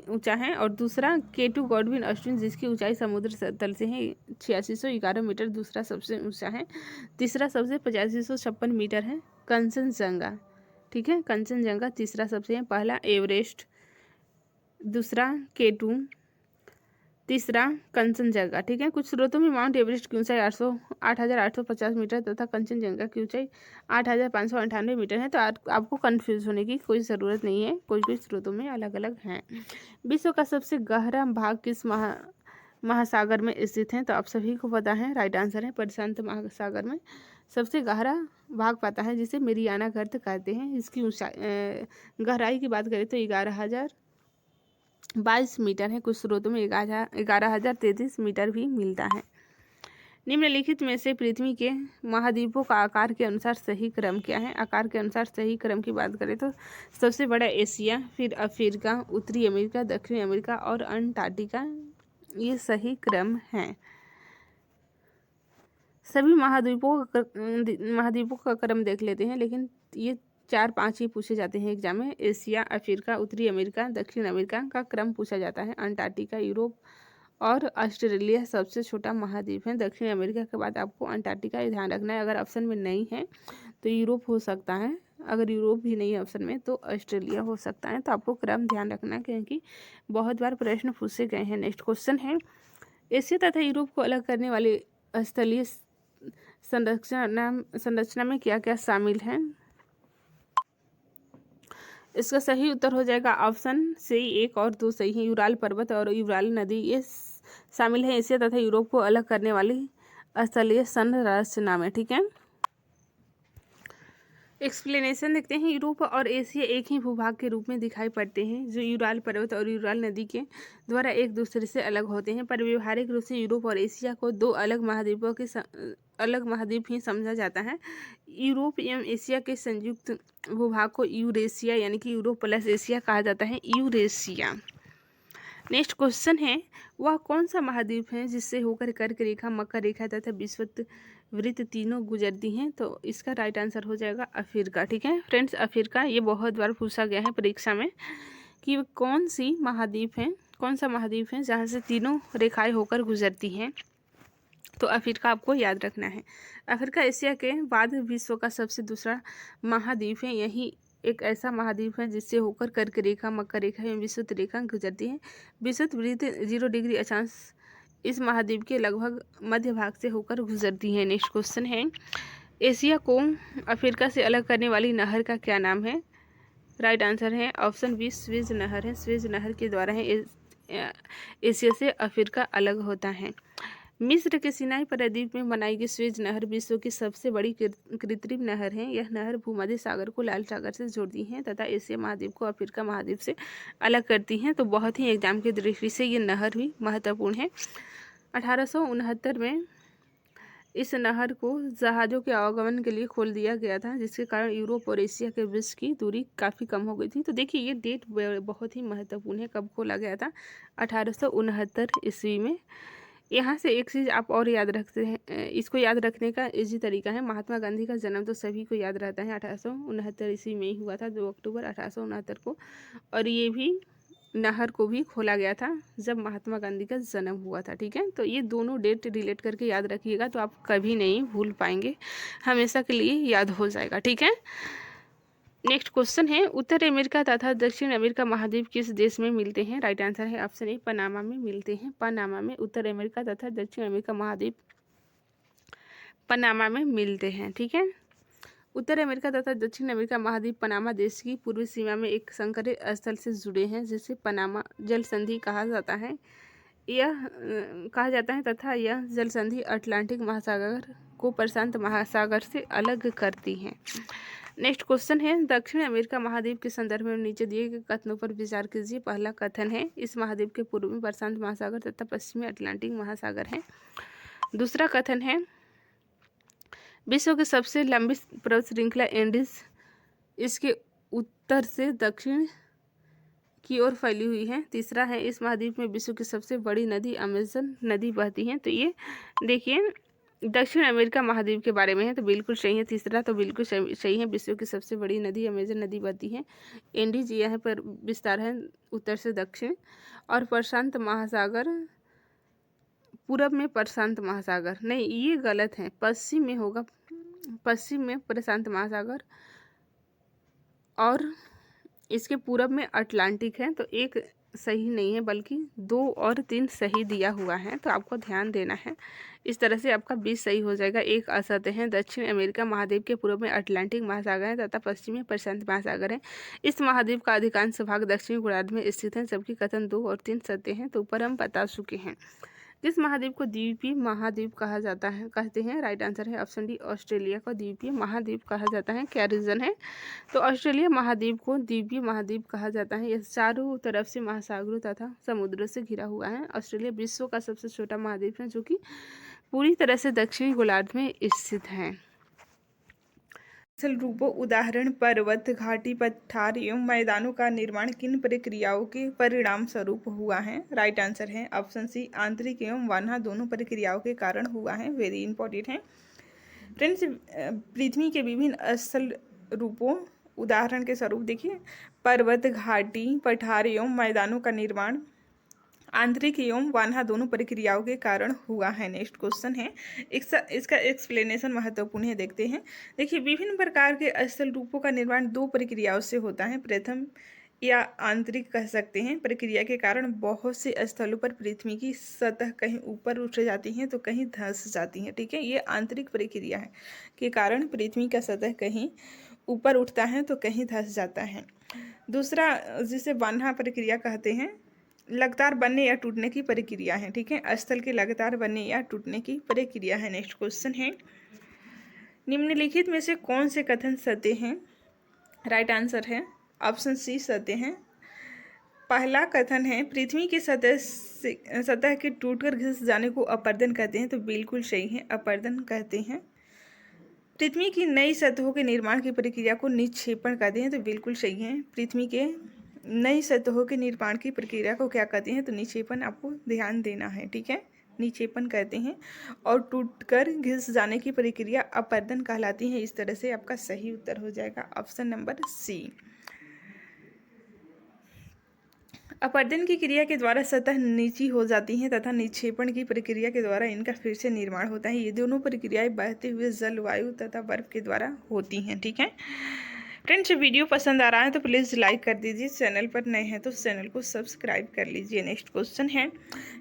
ऊंचा है। और दूसरा K2 गॉडविन अश्विन, जिसकी ऊंचाई समुद्र तल से है 8611 मीटर, दूसरा सबसे ऊंचा है। तीसरा सबसे 8556 मीटर है कंचनजंगा। ठीक है, कंचनजंगा तीसरा सबसे है। पहला एवरेस्ट, दूसरा K2, तीसरा कंचनजंगा, ठीक है। कुछ स्रोतों में माउंट एवरेस्ट की ऊंचाई 8,850 मीटर तथा कंचनजंगा की ऊंचाई 8,598 मीटर है। तो आपको कंफ्यूज होने की कोई ज़रूरत नहीं है, कोई कोई स्रोतों में अलग अलग हैं। विश्व का सबसे गहरा भाग किस महासागर में स्थित है? तो आप सभी को पता है, राइट आंसर है प्रशांत महासागर में सबसे गहरा भाग पाता है, जिसे मेरियाना गर्त कहते हैं। इसकी ऊंचाई गहराई की बात करें तो 11,022 मीटर है। कुछ स्रोतों में 11,033 मीटर भी मिलता है। निम्नलिखित में से पृथ्वी के महाद्वीपों का आकार के अनुसार सही क्रम क्या है? आकार के अनुसार सही क्रम की बात करें तो सबसे बड़ा एशिया, फिर अफ्रीका, उत्तरी अमेरिका, दक्षिणी अमेरिका और अंटार्कटिका, ये सही क्रम है। सभी महाद्वीपों का क्रम देख लेते हैं, लेकिन ये 4-5 ही पूछे जाते हैं एग्जाम में। एशिया, अफ्रीका, उत्तरी अमेरिका, दक्षिण अमेरिका का क्रम पूछा जाता है। अंटार्कटिका, यूरोप और ऑस्ट्रेलिया सबसे छोटा महाद्वीप है। दक्षिण अमेरिका के बाद आपको अंटार्कटिका ध्यान रखना है। अगर ऑप्शन में नहीं है तो यूरोप हो सकता है, अगर यूरोप भी नहीं है ऑप्शन में तो ऑस्ट्रेलिया हो सकता है। तो आपको क्रम ध्यान रखना है, क्योंकि बहुत बार प्रश्न पूछे गए हैं। नेक्स्ट क्वेश्चन है, एशिया तथा यूरोप को अलग करने वाली स्थलीय संरचना में क्या क्या शामिल है? इसका सही उत्तर हो जाएगा ऑप्शन से 1 और 2 सही है। यूराल पर्वत और यूराल नदी ये शामिल है एशिया तथा यूरोप को अलग करने वाली स्थलीय संरचना में, ठीक है। एक्सप्लेनेशन देखते हैं। यूरोप और एशिया एक ही भूभाग के रूप में दिखाई पड़ते हैं, जो यूराल पर्वत और यूराल नदी के द्वारा एक दूसरे से अलग होते हैं। पर व्यवहारिक रूप से यूरोप और एशिया को दो अलग महाद्वीप ही समझा जाता है। यूरोप एवं एशिया के संयुक्त भूभाग को यूरेशिया यानी कि यूरोप प्लस एशिया कहा जाता है, यूरेशिया। नेक्स्ट क्वेश्चन है, वह कौन सा महाद्वीप है जिससे होकर कर्क रेखा, मकर रेखा तथा विषुवत वृत्त तीनों गुजरती हैं? तो इसका राइट आंसर हो जाएगा अफ्रीका, ठीक है फ्रेंड्स। अफ्रीका ये बहुत बार पूछा गया है परीक्षा में कि कौन सा महाद्वीप है जहाँ से तीनों रेखाएं होकर गुजरती हैं। तो अफ्रीका आपको याद रखना है। अफ्रीका एशिया के बाद विश्व का सबसे दूसरा महाद्वीप है। यही एक ऐसा महाद्वीप है जिससे होकर कर्क रेखा, मकर रेखा एवं विषुवत रेखा गुजरती है। विषुवत वृत्त 0 डिग्री अक्षांश इस महाद्वीप के लगभग मध्य भाग से होकर गुजरती है। नेक्स्ट क्वेश्चन है, एशिया को अफ्रीका से अलग करने वाली नहर का क्या नाम है? राइट आंसर है ऑप्शन बी, स्वेज नहर है। स्वेज नहर के द्वारा एशिया से अफ्रीका अलग होता है। मिस्र के सिनाई प्रायद्वीप में बनाई गई स्वेज नहर विश्व की सबसे बड़ी कृत्रिम नहर है। यह नहर भूमध्य सागर को लाल सागर से जोड़ती है तथा एशिया महाद्वीप को अफ्रीका महाद्वीप से अलग करती हैं। तो बहुत ही एग्जाम की दृष्टि से ये नहर भी महत्वपूर्ण है। 1869 में इस नहर को जहाज़ों के आवागमन के लिए खोल दिया गया था, जिसके कारण यूरोप और एशिया के बीच की दूरी काफ़ी कम हो गई थी। तो देखिए ये डेट बहुत ही महत्वपूर्ण है, कब खोला गया था? 1869 ईस्वी में। यहाँ से एक चीज़ आप और याद रखते हैं, इसको याद रखने का इजी तरीका है। महात्मा गांधी का जन्म तो सभी को याद रहता है, 1869 ईस्वी में ही हुआ था, 2 अक्टूबर 1869 को। और ये भी नहर को भी खोला गया था जब महात्मा गांधी का जन्म हुआ था, ठीक है। तो ये दोनों डेट रिलेट करके याद रखिएगा, तो आप कभी नहीं भूल पाएंगे, हमेशा के लिए याद हो जाएगा, ठीक है। नेक्स्ट क्वेश्चन है, उत्तर अमेरिका तथा दक्षिण अमेरिका महाद्वीप किस देश में मिलते हैं? राइट आंसर है ऑप्शन ए, पनामा में मिलते हैं। पनामा में उत्तर अमेरिका तथा दक्षिण अमेरिका महाद्वीप पनामा में मिलते हैं, ठीक है। उत्तर अमेरिका तथा दक्षिण अमेरिका महाद्वीप पनामा देश की पूर्वी सीमा में एक संकरित स्थल से जुड़े हैं, जिसे पनामा जल संधि कहा जाता है तथा यह जल संधि अटलांटिक महासागर को प्रशांत महासागर से अलग करती है। नेक्स्ट क्वेश्चन है, दक्षिण अमेरिका महाद्वीप के संदर्भ में नीचे दिए गए कथनों पर विचार कीजिए। पहला कथन है, इस महाद्वीप के पूर्व में प्रशांत महासागर तथा पश्चिम में अटलांटिक महासागर है। दूसरा कथन है, विश्व की सबसे लंबी पर्वत श्रृंखला एंडीज इसके उत्तर से दक्षिण की ओर फैली हुई है। तीसरा है, इस महाद्वीप में विश्व की सबसे बड़ी नदी अमेजन नदी बहती है। तो ये देखिए दक्षिण अमेरिका महाद्वीप के बारे में है, तो बिल्कुल सही है। तीसरा तो बिल्कुल सही है, विश्व की सबसे बड़ी नदी अमेजन नदी बहती है। एंडीज यह पर विस्तार है उत्तर से दक्षिण। और प्रशांत महासागर पूरब में प्रशांत महासागर, नहीं ये गलत है, पश्चिम में होगा, पश्चिम में प्रशांत महासागर और इसके पूरब में अटलांटिक है। तो एक सही नहीं है, बल्कि 2 और 3 सही दिया हुआ है, तो आपको ध्यान देना है। इस तरह से आपका 20 सही हो जाएगा। एक असत्य है, दक्षिण अमेरिका महाद्वीप के पूर्व में अटलांटिक महासागर है तथा पश्चिम में प्रशांत महासागर है। इस महाद्वीप का अधिकांश भाग दक्षिणी गोलार्ध में स्थित है, जबकि कथन 2 और 3 सत्य हैं। तो ऊपर हम बता चुके हैं। किस महाद्वीप को द्वीपीय महाद्वीप कहा जाता है, कहते हैं? राइट आंसर है ऑप्शन डी, ऑस्ट्रेलिया को द्वीपीय महाद्वीप कहा जाता है। क्या रीजन है? तो ऑस्ट्रेलिया महाद्वीप को द्वीपीय महाद्वीप कहा जाता है। यह चारों तरफ से महासागरों तथा समुद्रों से घिरा हुआ है। ऑस्ट्रेलिया विश्व का सबसे छोटा महाद्वीप है, जो कि पूरी तरह से दक्षिणी गोलार्ध में स्थित है। रूपों उदाहरण पर्वत, घाटी, पठार एवं मैदानों का निर्माण किन प्रक्रियाओं के परिणाम स्वरूप हुआ है? राइट आंसर है ऑप्शन सी, आंतरिक एवं वाना दोनों प्रक्रियाओं के कारण हुआ है। वेरी इंपॉर्टेंट है फ्रेंड्स। पृथ्वी के विभिन्न स्थल रूपों उदाहरण के स्वरूप देखिए, पर्वत, घाटी, पठार एवं मैदानों का निर्माण आंतरिक एवं वाना दोनों प्रक्रियाओं के कारण हुआ है। नेक्स्ट क्वेश्चन है, इसका एक्सप्लेनेशन महत्वपूर्ण है, देखते हैं। देखिए, विभिन्न प्रकार के स्थल रूपों का निर्माण 2 प्रक्रियाओं से होता है। प्रथम या आंतरिक कह सकते हैं। प्रक्रिया के कारण बहुत से स्थलों पर पृथ्वी की सतह कहीं ऊपर उठ जाती है तो कहीं धंस जाती है। ठीक है, ये आंतरिक प्रक्रिया है के कारण पृथ्वी का सतह कहीं ऊपर उठता है तो कहीं धंस जाता है। दूसरा, जिसे वाना प्रक्रिया कहते हैं, लगातार बनने या टूटने की प्रक्रिया है। ठीक है, स्थल के लगातार बनने या टूटने की प्रक्रिया है। नेक्स्ट क्वेश्चन है, निम्नलिखित में से कौन से कथन सत्य हैं? राइट आंसर है ऑप्शन सी, सत्य हैं। पहला कथन है, पृथ्वी की सतह के टूटकर घिस जाने को अपर्दन कहते हैं, तो बिल्कुल सही है, अपर्दन कहते हैं। पृथ्वी की नई सतहों के निर्माण की प्रक्रिया को निक्षेपण कहते हैं, तो बिल्कुल सही है। पृथ्वी के नई सतहों के निर्माण की प्रक्रिया को क्या कहते हैं? तो निक्षेपण, आपको ध्यान देना है। ठीक है, निक्षेपण कहते हैं। और टूटकर घिस जाने की प्रक्रिया अपर्दन कहलाती है। इस तरह से आपका सही उत्तर हो जाएगा ऑप्शन नंबर सी। अपर्दन की क्रिया के द्वारा सतह नीची हो जाती है तथा निक्षेपण की प्रक्रिया के द्वारा इनका फिर से निर्माण होता है। ये दोनों प्रक्रियाएं बहते हुए जल, वायु तथा बर्फ के द्वारा होती हैं। ठीक है फ्रेंड्स, वीडियो पसंद आ रहा है तो प्लीज़ लाइक कर दीजिए। चैनल पर नए हैं तो चैनल को सब्सक्राइब कर लीजिए। नेक्स्ट क्वेश्चन है,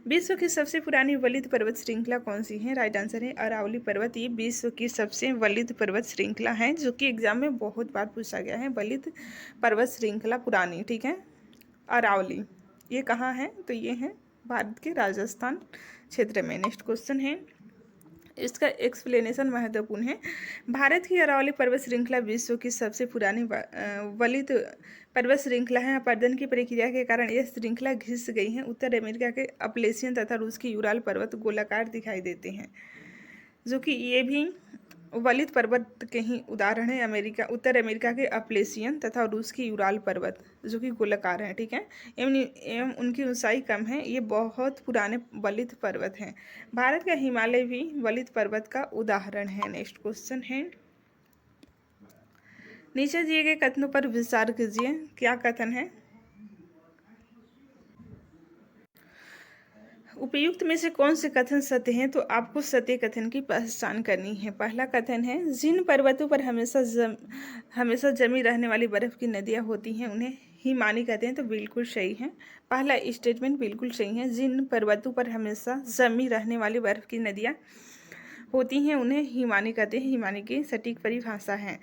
विश्व की सबसे पुरानी वलित पर्वत श्रृंखला कौन सी है? राइट आंसर है अरावली पर्वत। ये विश्व की सबसे वलित पर्वत श्रृंखला है, जो कि एग्जाम में बहुत बार पूछा गया है। वलित पर्वत श्रृंखला पुरानी, ठीक है, अरावली। ये कहाँ है? तो ये है भारत के राजस्थान क्षेत्र में। नेक्स्ट क्वेश्चन है, इसका एक्सप्लेनेशन महत्वपूर्ण है। भारत की अरावली पर्वत श्रृंखला विश्व की सबसे पुरानी वलित पर्वत श्रृंखला है। अपर्दन की प्रक्रिया के कारण यह श्रृंखला घिस गई है। उत्तर अमेरिका के अपलेशियन तथा रूस के यूराल पर्वत गोलाकार दिखाई देते हैं, जो कि ये भी वलित पर्वत के ही उदाहरण है। उत्तर अमेरिका के अपलेशियन तथा रूस की यूराल पर्वत, जो कि गोलाकार हैं। ठीक है, एवं उनकी ऊंचाई कम है। ये बहुत पुराने वलित पर्वत हैं। भारत का हिमालय भी वलित पर्वत का उदाहरण है। नेक्स्ट क्वेश्चन है, नीचे दिए गए कथनों पर विचार कीजिए। क्या कथन है? उपयुक्त में से कौन से कथन सत्य हैं? तो आपको सत्य कथन की पहचान करनी है। पहला कथन है, जिन पर्वतों पर हमेशा जमी रहने वाली बर्फ की नदियां होती हैं उन्हें हिमानी कहते हैं, तो बिल्कुल सही है। पहला स्टेटमेंट बिल्कुल सही है। जिन पर्वतों पर हमेशा जमी रहने वाली बर्फ की नदियां होती हैं उन्हें हिमानी कहते हैं, हिमानी की सटीक परिभाषा है।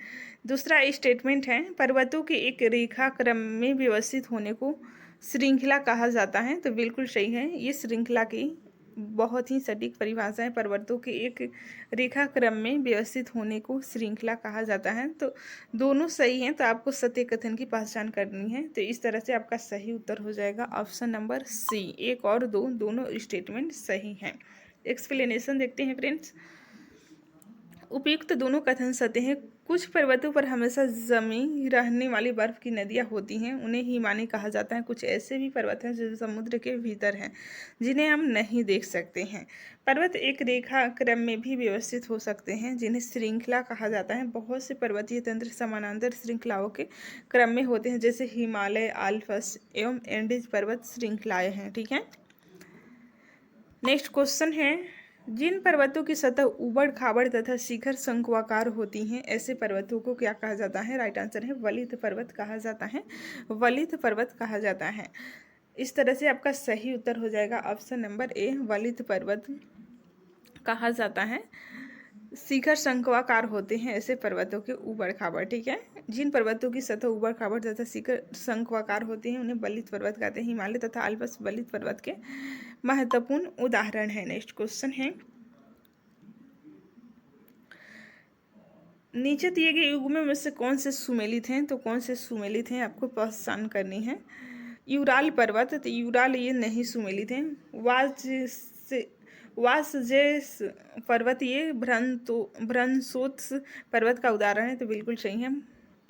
दूसरा स्टेटमेंट है, पर्वतों के एक रेखा क्रम में व्यवस्थित होने को श्रृंखला कहा जाता है, तो बिल्कुल सही है। ये श्रृंखला की बहुत ही सटीक परिभाषा है। पर्वतों के एक रेखा क्रम में व्यवस्थित होने को श्रृंखला कहा जाता है, तो दोनों सही हैं। तो आपको सत्य कथन की पहचान करनी है। तो इस तरह से आपका सही उत्तर हो जाएगा ऑप्शन नंबर सी। 1 और 2 दोनों स्टेटमेंट सही हैं। एक्सप्लेनेशन देखते हैं फ्रेंड्स। उपयुक्त दोनों कथन सत्य हैं। कुछ पर्वतों पर हमेशा जमी रहने वाली बर्फ की नदियां होती हैं, उन्हें हिमानी कहा जाता है। कुछ ऐसे भी पर्वत हैं जो समुद्र के भीतर हैं, जिन्हें हम नहीं देख सकते हैं। पर्वत एक रेखा क्रम में भी व्यवस्थित हो सकते हैं, जिन्हें श्रृंखला कहा जाता है। बहुत से पर्वतीय तंत्र समानांतर श्रृंखलाओं के क्रम में होते हैं, जैसे हिमालय, आल्प्स एवं एंडीज पर्वत श्रृंखलाएँ हैं। ठीक है, नेक्स्ट क्वेश्चन है, जिन पर्वतों की सतह उबड़ खाबड़ तथा शिखर शंक्वाकार होती हैं, ऐसे पर्वतों को क्या कहा जाता है? राइट आंसर है वलित पर्वत कहा जाता है। वलित पर्वत कहा जाता है। इस तरह से आपका सही उत्तर हो जाएगा ऑप्शन नंबर ए, वलित पर्वत कहा जाता है। शिखर शंक्वाकार होते हैं ऐसे पर्वतों के ऊबड़ खाबड़, ठीक है। जिन पर्वतों की सतह ऊबड़ खाबड़ तथा शिखर शंक्वाकार होते हैं उन्हें वलित पर्वत कहते हैं। हिमालय तथा आल्प्स वलित पर्वत के महत्वपूर्ण उदाहरण है। नेक्स्ट क्वेश्चन है, नीचे दिए गए युग्मों में से कौन से सुमेलित हैं? तो कौन से सुमेलित हैं आपको पहचान करनी है। यूराल पर्वत, तो यूराल ये नहीं सुमेलित हैं। वासजेस पर्वत ये भ्रंशोत्स पर्वत का उदाहरण है, तो बिल्कुल सही है।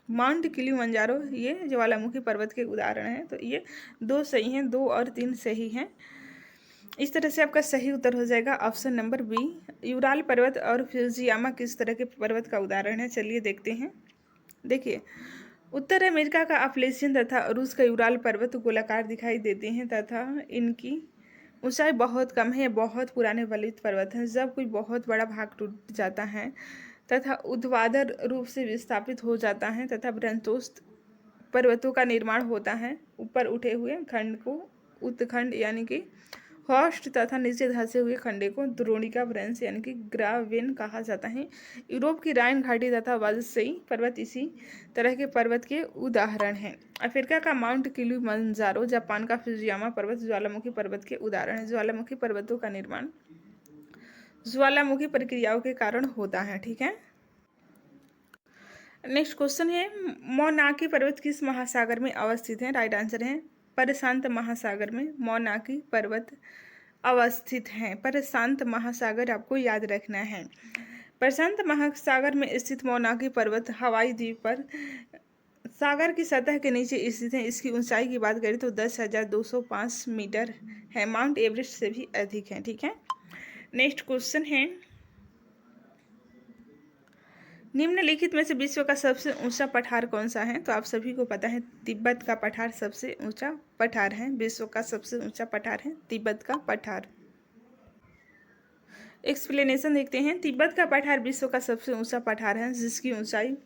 माउंट किलिमंजारो ये ज्वालामुखी पर्वत के उदाहरण है, तो ये 2 सही हैं, 2 और 3 सही हैं। इस तरह से आपका सही उत्तर हो जाएगा ऑप्शन नंबर बी। यूराल पर्वत और फ्यूजियामा किस तरह के पर्वत का उदाहरण है, चलिए देखते हैं। देखिए, उत्तर अमेरिका का अपलेशियन तथा रूस का यूराल पर्वत गोलाकार दिखाई देते हैं तथा इनकी ऊंचाई बहुत कम है। बहुत पुराने वलित पर्वत हैं। जब कोई बहुत बड़ा भाग टूट जाता है तथा ऊर्ध्वाधर रूप से विस्थापित हो जाता है तथा भ्रंशोत्स पर्वतों का निर्माण होता है। ऊपर उठे हुए खंड को उत्खंड यानी कि हॉस्ट तथा नीचे धंसे हुए खंडे को द्रोणिका भ्रंश यानी कि ग्रावेन कहा जाता है। यूरोप की राइन घाटी तथा वाजसेई पर्वत इसी तरह के पर्वत के उदाहरण हैं। अफ्रीका का माउंट किलिमंजारो, जापान का फुजियामा पर्वत ज्वालामुखी पर्वत के उदाहरण है। ज्वालामुखी पर्वतों का निर्माण ज्वालामुखी प्रक्रियाओं के कारण होता है, ठीक है। नेक्स्ट क्वेश्चन है, मौनाकी पर्वत किस महासागर में अवस्थित है? राइट आंसर है प्रशांत महासागर में मौनाकी पर्वत अवस्थित हैं। प्रशांत महासागर आपको याद रखना है। प्रशांत महासागर में स्थित मौनाकी पर्वत हवाई द्वीप पर सागर की सतह के नीचे स्थित है। इसकी ऊंचाई की बात करें तो 10,205 मीटर है, माउंट एवरेस्ट से भी अधिक है, ठीक है। नेक्स्ट क्वेश्चन है, निम्नलिखित में से विश्व का सबसे ऊंचा पठार कौन सा है? तो आप सभी को पता है तिब्बत का पठार सबसे ऊंचा पठार है। विश्व का सबसे ऊंचा पठार है तिब्बत का पठार। एक्सप्लेनेशन देखते हैं। तिब्बत का पठार विश्व का सबसे ऊंचा पठार है जिसकी ऊंचाई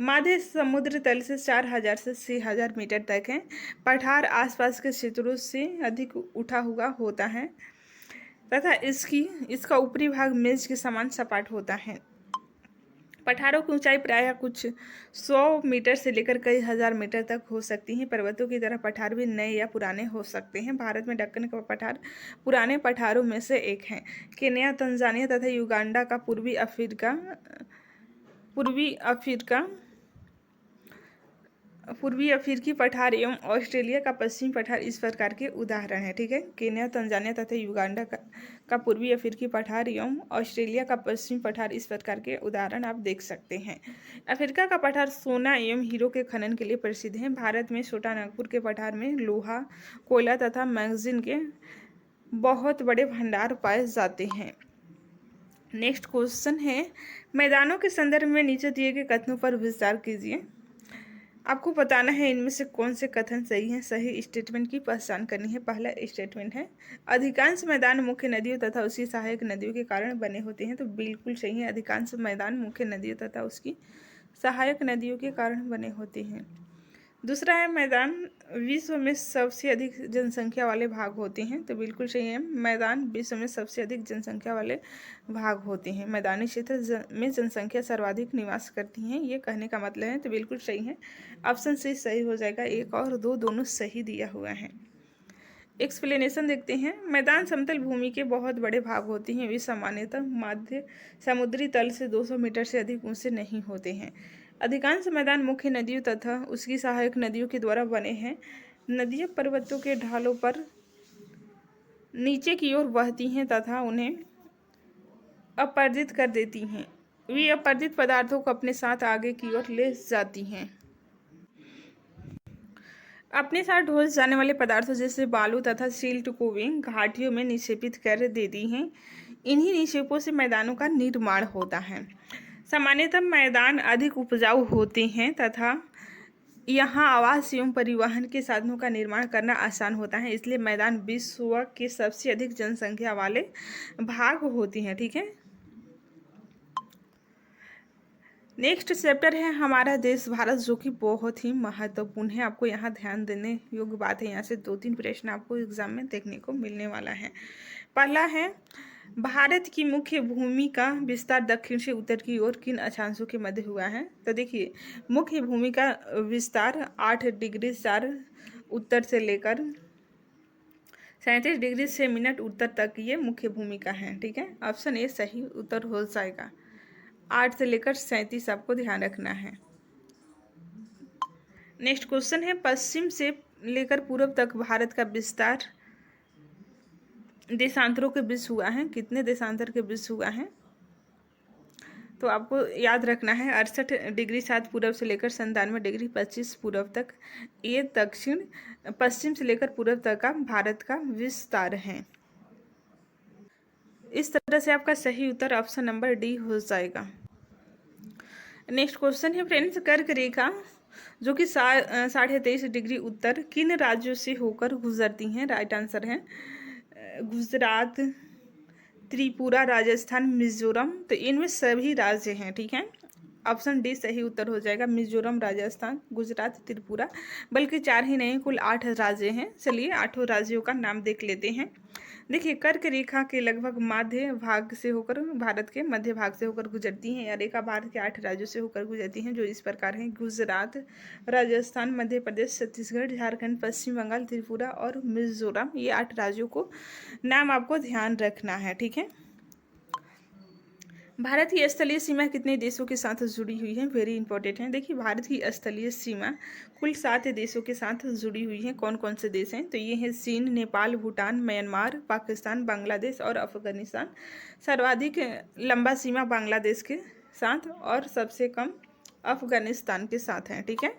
माध्य समुद्र तल से 4,000 से 6,000 मीटर तक है। पठार आसपास के क्षेत्रों से अधिक उठा हुआ होता है तथा इसका ऊपरी भाग मेज के समान सपाट होता है। पठारों की ऊंचाई प्रायः कुछ 100 मीटर से लेकर कई हजार मीटर तक हो सकती हैं। पर्वतों की तरह पठार भी नए या पुराने हो सकते हैं। भारत में दक्कन का पठार पुराने पठारों में से एक है। केन्या, तंजानिया तथा युगांडा का पूर्वी अफ्रीकी पठार एवं ऑस्ट्रेलिया का पश्चिमी पठार इस प्रकार के उदाहरण हैं, ठीक है। केन्या, तंजानिया तथा युगांडा का पूर्वी अफ्रीकी पठार एवं ऑस्ट्रेलिया का पश्चिमी पठार इस प्रकार के उदाहरण आप देख सकते हैं। अफ्रीका का पठार सोना एवं हीरो के खनन के लिए प्रसिद्ध है। भारत में छोटा नागपुर के पठार में लोहा, कोयला तथा मैग्नीज के बहुत बड़े भंडार पाए जाते हैं। नेक्स्ट क्वेश्चन है, मैदानों के संदर्भ में नीचे दिए गए कथनों पर विचार कीजिए। आपको बताना है इनमें से कौन से कथन सही हैं। सही स्टेटमेंट की पहचान करनी है। पहला स्टेटमेंट है, अधिकांश मैदान मुख्य नदियों तथा उसकी सहायक नदियों के कारण बने होते हैं, तो बिल्कुल सही है। अधिकांश मैदान मुख्य नदियों तथा उसकी सहायक नदियों के कारण बने होते हैं। दूसरा है, मैदान विश्व में सबसे अधिक जनसंख्या वाले भाग होते हैं, तो बिल्कुल सही है। मैदान विश्व में सबसे अधिक जनसंख्या वाले भाग होते हैं। मैदानी क्षेत्र में जनसंख्या सर्वाधिक निवास करती हैं, ये कहने का मतलब है, तो बिल्कुल सही है। ऑप्शन सी सही हो जाएगा। 1 और 2 दोनों सही दिया हुआ है। एक्सप्लेनेशन देखते हैं। मैदान समतल भूमि के बहुत बड़े भाग होते हैं। वे सामान्यतः माध्य समुद्री तल से 200 मीटर से अधिक ऊंचे नहीं होते हैं। अधिकांश मैदान मुख्य नदियों तथा उसकी सहायक नदियों के द्वारा बने हैं। नदियां पर्वतों के ढालों पर नीचे की ओर बहती हैं तथा उन्हें अपरदित कर देती हैं। वे अपरदित पदार्थों को अपने साथ आगे की ओर ले जाती हैं। अपने साथ ढोल जाने वाले पदार्थों जैसे बालू तथा सिल्ट को वे घाटियों में निक्षेपित कर देती हैं। इन्हीं निक्षेपों से मैदानों का निर्माण होता है। सामान्यतः मैदान अधिक उपजाऊ होते हैं तथा यहाँ आवास एवं परिवहन के साधनों का निर्माण करना आसान होता है, इसलिए मैदान विश्व के सबसे अधिक जनसंख्या वाले भाग होते हैं, ठीक है। नेक्स्ट चैप्टर है हमारा देश भारत, जो कि बहुत ही महत्वपूर्ण है। आपको यहाँ ध्यान देने योग्य बात है, यहाँ से 2-3 प्रश्न आपको एग्जाम में देखने को मिलने वाला है। पहला है, भारत की मुख्य भूमि का विस्तार दक्षिण से उत्तर की ओर किन अक्षांशों के मध्य हुआ है? तो देखिए, मुख्य भूमि का विस्तार 8 डिग्री 4 उत्तर से लेकर 37 डिग्री 6 मिनट उत्तर तक ये मुख्य भूमिका है। ठीक है, ऑप्शन ए सही उत्तर हो जाएगा। 8 से लेकर 37 आपको ध्यान रखना है। नेक्स्ट क्वेश्चन है, पश्चिम से लेकर पूर्व तक भारत का विस्तार देशांतरों के बीच हुआ है। कितने देशांतर के बीच हुआ है? तो आपको याद रखना है 68 डिग्री 7 पूर्व से लेकर 97 डिग्री 25 पूर्व तक। ये दक्षिण पश्चिम से लेकर पूर्व तक का भारत का विस्तार है। इस तरह से आपका सही उत्तर ऑप्शन नंबर डी हो जाएगा। नेक्स्ट क्वेश्चन है फ्रेंड्स, कर्क रेखा जो कि 23.5 डिग्री उत्तर किन राज्यों से होकर गुजरती हैं? राइट आंसर है गुजरात, त्रिपुरा, राजस्थान, मिजोरम। तो इनमें सभी राज्य हैं। ठीक है, ऑप्शन डी सही उत्तर हो जाएगा। मिजोरम, राजस्थान, गुजरात, त्रिपुरा, बल्कि 4 ही नहीं, कुल 8 राज्य हैं। चलिए 8 राज्यों का नाम देख लेते हैं। देखिए, कर्क रेखा के लगभग मध्य भाग से होकर भारत के मध्य भाग से होकर गुजरती हैं। यह रेखा भारत के 8 राज्यों से होकर गुजरती हैं, जो इस प्रकार हैं: गुजरात, राजस्थान, मध्य प्रदेश, छत्तीसगढ़, झारखंड, पश्चिम बंगाल, त्रिपुरा और मिजोरम। ये 8 राज्यों को नाम आपको ध्यान रखना है। ठीक है, भारत की स्थलीय सीमा कितने देशों के साथ जुड़ी हुई है? वेरी इंपॉर्टेंट है। देखिए, भारत की स्थलीय सीमा कुल 7 देशों के साथ जुड़ी हुई है। कौन कौन से देश हैं? तो ये हैं चीन, नेपाल, भूटान, म्यांमार, पाकिस्तान, बांग्लादेश और अफगानिस्तान। सर्वाधिक लंबा सीमा बांग्लादेश के साथ और सबसे कम अफगानिस्तान के साथ हैं। ठीक है,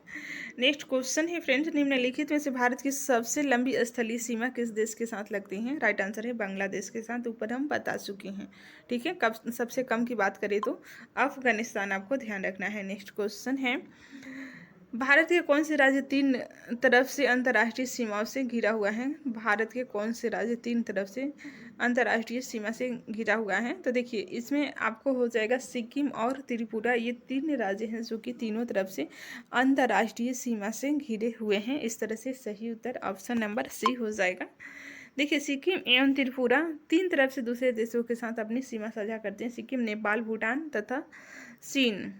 नेक्स्ट क्वेश्चन है फ्रेंड्स, निम्नलिखित में से भारत की सबसे लंबी स्थलीय सीमा किस देश के साथ लगती है? राइट आंसर है बांग्लादेश के साथ। ऊपर हम बता चुके हैं। ठीक है, कब सबसे कम की बात करें तो अफगानिस्तान आपको ध्यान रखना है। नेक्स्ट क्वेश्चन है, भारत के कौन से राज्य 3 तरफ से अंतर्राष्ट्रीय सीमाओं से घिरा हुआ है? भारत के कौन से राज्य 3 तरफ से अंतर्राष्ट्रीय सीमा से घिरा हुआ है? तो देखिए, इसमें आपको हो जाएगा सिक्किम और त्रिपुरा। ये 3 राज्य हैं जो कि तीनों तरफ से अंतर्राष्ट्रीय सीमा से घिरे हुए हैं। इस तरह से सही उत्तर ऑप्शन नंबर सी हो जाएगा। देखिए, सिक्किम एवं त्रिपुरा 3 तरफ से दूसरे देशों के साथ अपनी सीमा साझा करते हैं। सिक्किम नेपाल, भूटान तथा चीन।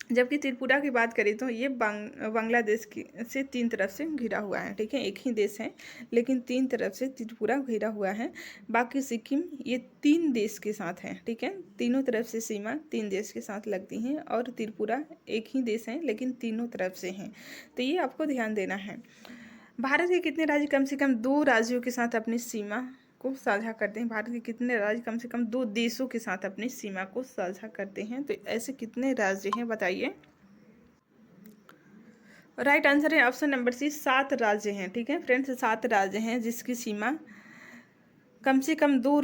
जबकि त्रिपुरा की बात करें तो ये बांग्लादेश की से 3 तरफ से घिरा हुआ है। ठीक है, एक ही देश है लेकिन 3 तरफ से त्रिपुरा घिरा हुआ है। बाकी सिक्किम ये 3 देश के साथ है। ठीक है, तीनों तरफ से सीमा 3 देश के साथ लगती हैं और त्रिपुरा एक ही देश है लेकिन तीनों तरफ से हैं। तो ये आपको ध्यान देना है। भारत के कितने राज्य कम से कम 2 राज्यों के साथ अपनी सीमा को साझा करते हैं? भारत के कितने राज्य कम से कम 2 देशों के साथ अपनी सीमा को साझा करते हैं? तो ऐसे कितने राज्य हैं बताइए। राइट आंसर है ऑप्शन नंबर सी, 7 राज्य हैं। ठीक है फ्रेंड्स, 7 राज्य हैं जिसकी सीमा कम से कम 2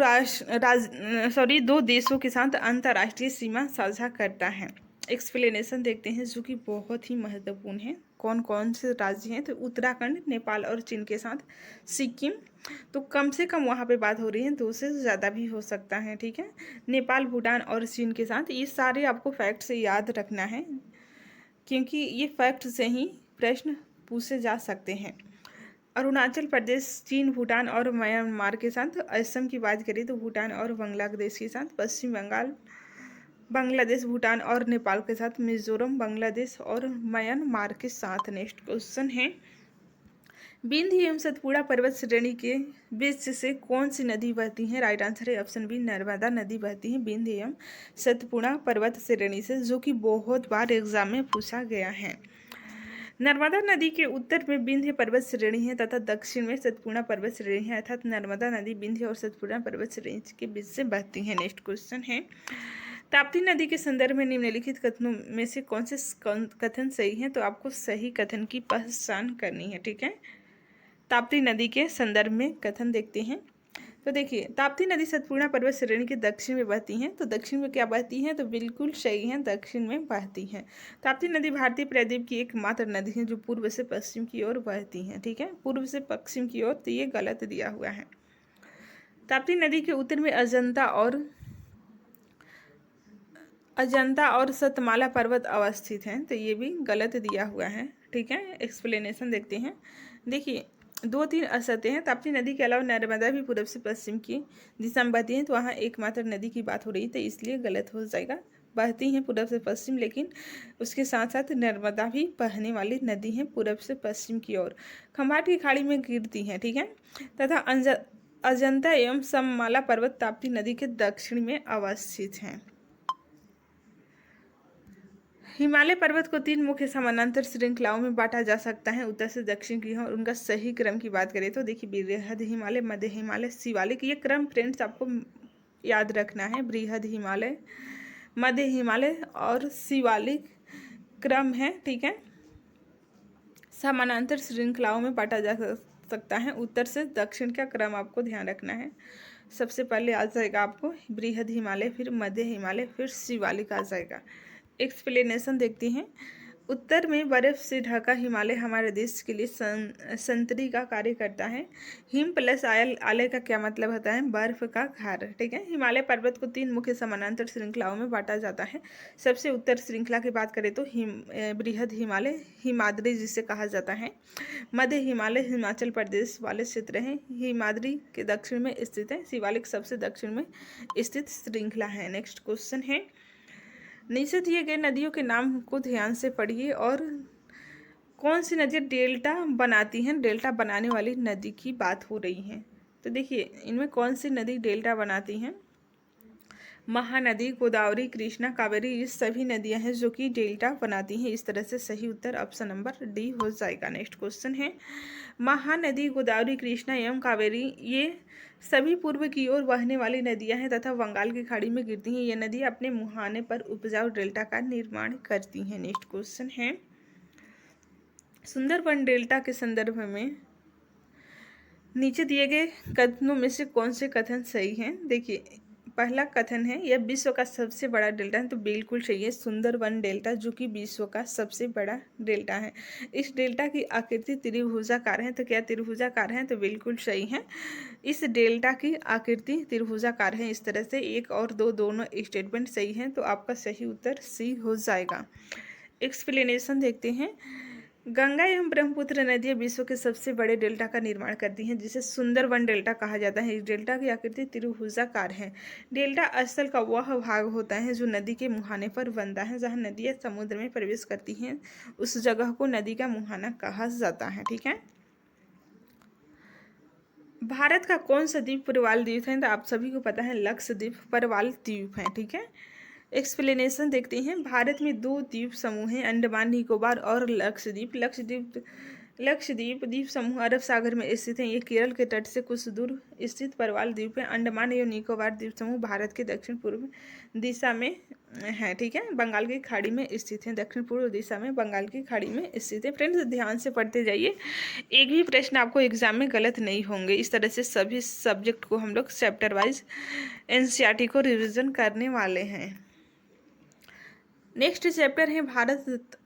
देशों के साथ अंतर्राष्ट्रीय सीमा साझा करता है। एक्सप्लेनेशन देखते हैं जो कि बहुत ही महत्वपूर्ण है। कौन कौन से राज्य हैं? तो उत्तराखंड, नेपाल और चीन के साथ सिक्किम, तो कम से कम वहाँ पे बात हो रही है, 2 से ज़्यादा भी हो सकता है। ठीक है, नेपाल, भूटान और चीन के साथ। ये सारे आपको फैक्ट से याद रखना है क्योंकि ये फैक्ट से ही प्रश्न पूछे जा सकते हैं। अरुणाचल प्रदेश, चीन, भूटान और म्यांमार के साथ। असम की बात करें तो भूटान और बांग्लादेश के साथ। पश्चिम बंगाल, बांग्लादेश, भूटान और नेपाल के साथ। मिजोरम, बांग्लादेश और म्यांमार के साथ। नेक्स्ट क्वेश्चन है, विंध्य एवं सतपुड़ा पर्वत श्रेणी के बीच से कौन सी नदी बहती है? राइट आंसर है ऑप्शन बी, नर्मदा नदी बहती है विंध्य एवं सतपुड़ा पर्वत श्रेणी से, जो कि बहुत बार एग्जाम में पूछा गया है। नर्मदा नदी के उत्तर में विंध्य पर्वत श्रेणी है तथा दक्षिण में सतपुड़ा पर्वत श्रेणी है, अर्थात नर्मदा नदी विंध्य और सतपुड़ा पर्वत श्रेणी के बीच से बहती है। नेक्स्ट क्वेश्चन है, ताप्ती नदी के संदर्भ में निम्नलिखित कथनों में से कौन से कथन सही हैं? तो आपको सही कथन की पहचान करनी है। ठीक है, ताप्ती नदी के संदर्भ में कथन देखते हैं। तो देखिए, ताप्ती नदी सतपुड़ा पर्वत श्रेणी के दक्षिण में बहती हैं। तो दक्षिण में क्या बहती हैं? तो बिल्कुल सही है, दक्षिण में बहती है। ताप्ती नदी भारतीय प्रायद्वीप की एकमात्र नदी है जो पूर्व से पश्चिम की ओर बहती है। ठीक है, पूर्व से पश्चिम की ओर, तो ये गलत दिया हुआ है। ताप्ती नदी के उत्तर में अजंता और सतमाला पर्वत अवस्थित हैं, तो ये भी गलत दिया हुआ है। ठीक है, एक्सप्लेनेशन देखते हैं। देखिए 2-3 असत्य हैं। ताप्ती नदी के अलावा नर्मदा भी पूर्व से पश्चिम की दिशा में बहती है, तो वहाँ एकमात्र नदी की बात हो रही है, तो इसलिए गलत हो जाएगा। बहती हैं पूर्व से पश्चिम, लेकिन उसके साथ साथ नर्मदा भी बहने वाली नदी है पूर्व से पश्चिम की ओर, खंभात की खाड़ी में गिरती हैं। ठीक है, तथा अजंता एवं सममाला पर्वत ताप्ती नदी के दक्षिण में अवस्थित हैं। हिमालय पर्वत को 3 मुख्य समानांतर श्रृंखलाओं में बांटा जा सकता है, उत्तर से दक्षिण की है। और उनका सही क्रम की बात करें तो देखिए, बृहद हिमालय, मध्य हिमालय, शिवालिक। ये क्रम फ्रेंड्स आपको याद रखना है। बृहद हिमालय, मध्य हिमालय और शिवालिक क्रम है। ठीक है, समानांतर श्रृंखलाओं में बांटा जा सकता है, उत्तर से दक्षिण का क्रम आपको ध्यान रखना है। सबसे पहले आ जाएगा आपको बृहद हिमालय, फिर मध्य हिमालय, फिर शिवालिक आ जाएगा। एक्सप्लेनेशन देखते हैं। उत्तर में बर्फ से ढका हिमालय हमारे देश के लिए संतरी का कार्य करता है। हिम प्लस आलय का क्या मतलब होता है? बर्फ का घर। ठीक है, हिमालय पर्वत को 3 मुख्य समानांतर श्रृंखलाओं में बांटा जाता है। सबसे उत्तर श्रृंखला की बात करें तो बृहद हिमालय, हिमाद्री जिसे कहा जाता है। मध्य हिमालय हिमाचल प्रदेश वाले क्षेत्र हैं, हिमाद्री के दक्षिण में स्थित है। शिवालिक सबसे दक्षिण में स्थित श्रृंखला है। नेक्स्ट क्वेश्चन है, नीचे दिए गए नदियों के नाम को ध्यान से पढ़िए और कौन सी नदियाँ डेल्टा बनाती हैं? डेल्टा बनाने वाली नदी की बात हो रही है। तो देखिए इनमें कौन सी नदी डेल्टा बनाती हैं? महानदी, गोदावरी, कृष्णा, कावेरी, ये सभी नदियां हैं जो कि डेल्टा बनाती हैं। इस तरह से सही उत्तर ऑप्शन नंबर डी हो जाएगा। नेक्स्ट क्वेश्चन है, महानदी, गोदावरी, कृष्णा एवं कावेरी ये सभी पूर्व की ओर बहने वाली नदियां हैं तथा बंगाल की खाड़ी में गिरती हैं। ये नदियां अपने मुहाने पर उपजाऊ डेल्टा का निर्माण करती हैं। नेक्स्ट क्वेश्चन है, सुंदरबन डेल्टा के संदर्भ में नीचे दिए गए कथनों में से कौन से कथन सही हैं? देखिए पहला कथन है, यह विश्व का सबसे बड़ा डेल्टा है, तो बिल्कुल सही है। सुंदरबन डेल्टा जो कि विश्व का सबसे बड़ा डेल्टा है। इस डेल्टा की आकृति त्रिभुजाकार है, तो क्या त्रिभुजाकार है? तो बिल्कुल सही है। इस डेल्टा की आकृति त्रिभुजाकार है। इस तरह से 1 और 2 दोनों स्टेटमेंट सही हैं, तो आपका सही उत्तर सी हो जाएगा। एक्सप्लेनेशन देखते हैं। गंगा एवं ब्रह्मपुत्र नदियां विश्व के सबसे बड़े डेल्टा का निर्माण करती हैं, जिसे सुंदरबन डेल्टा कहा जाता है। इस डेल्टा की आकृति त्रिभुजाकार है। डेल्टा स्थल का वह भाग होता है जो नदी के मुहाने पर बनता है। जहां नदियां समुद्र में प्रवेश करती हैं उस जगह को नदी का मुहाना कहा जाता है। ठीक है, भारत का कौन सा द्वीप परवाल द्वीप है? तो आप सभी को पता है लक्षद्वीप परवाल द्वीप है। ठीक है, एक्सप्लेनेशन देखते हैं। भारत में 2 द्वीप समूह हैं, अंडमान निकोबार और लक्षद्वीप। लक्षद्वीप द्वीप समूह अरब सागर में स्थित है। ये केरल के तट से कुछ दूर स्थित परवाल द्वीप है। अंडमान एवं निकोबार द्वीप समूह भारत के दक्षिण पूर्व दिशा में है। ठीक है, बंगाल की खाड़ी में स्थित है। दक्षिण पूर्व दिशा में बंगाल की खाड़ी में स्थित है। फ्रेंड्स ध्यान से पढ़ते जाइए, एक भी प्रश्न आपको एग्जाम में गलत नहीं होंगे। इस तरह से सभी सब्जेक्ट को हम लोग चैप्टर वाइज एनसीईआरटी को रिविजन करने वाले हैं। नेक्स्ट चैप्टर है भारत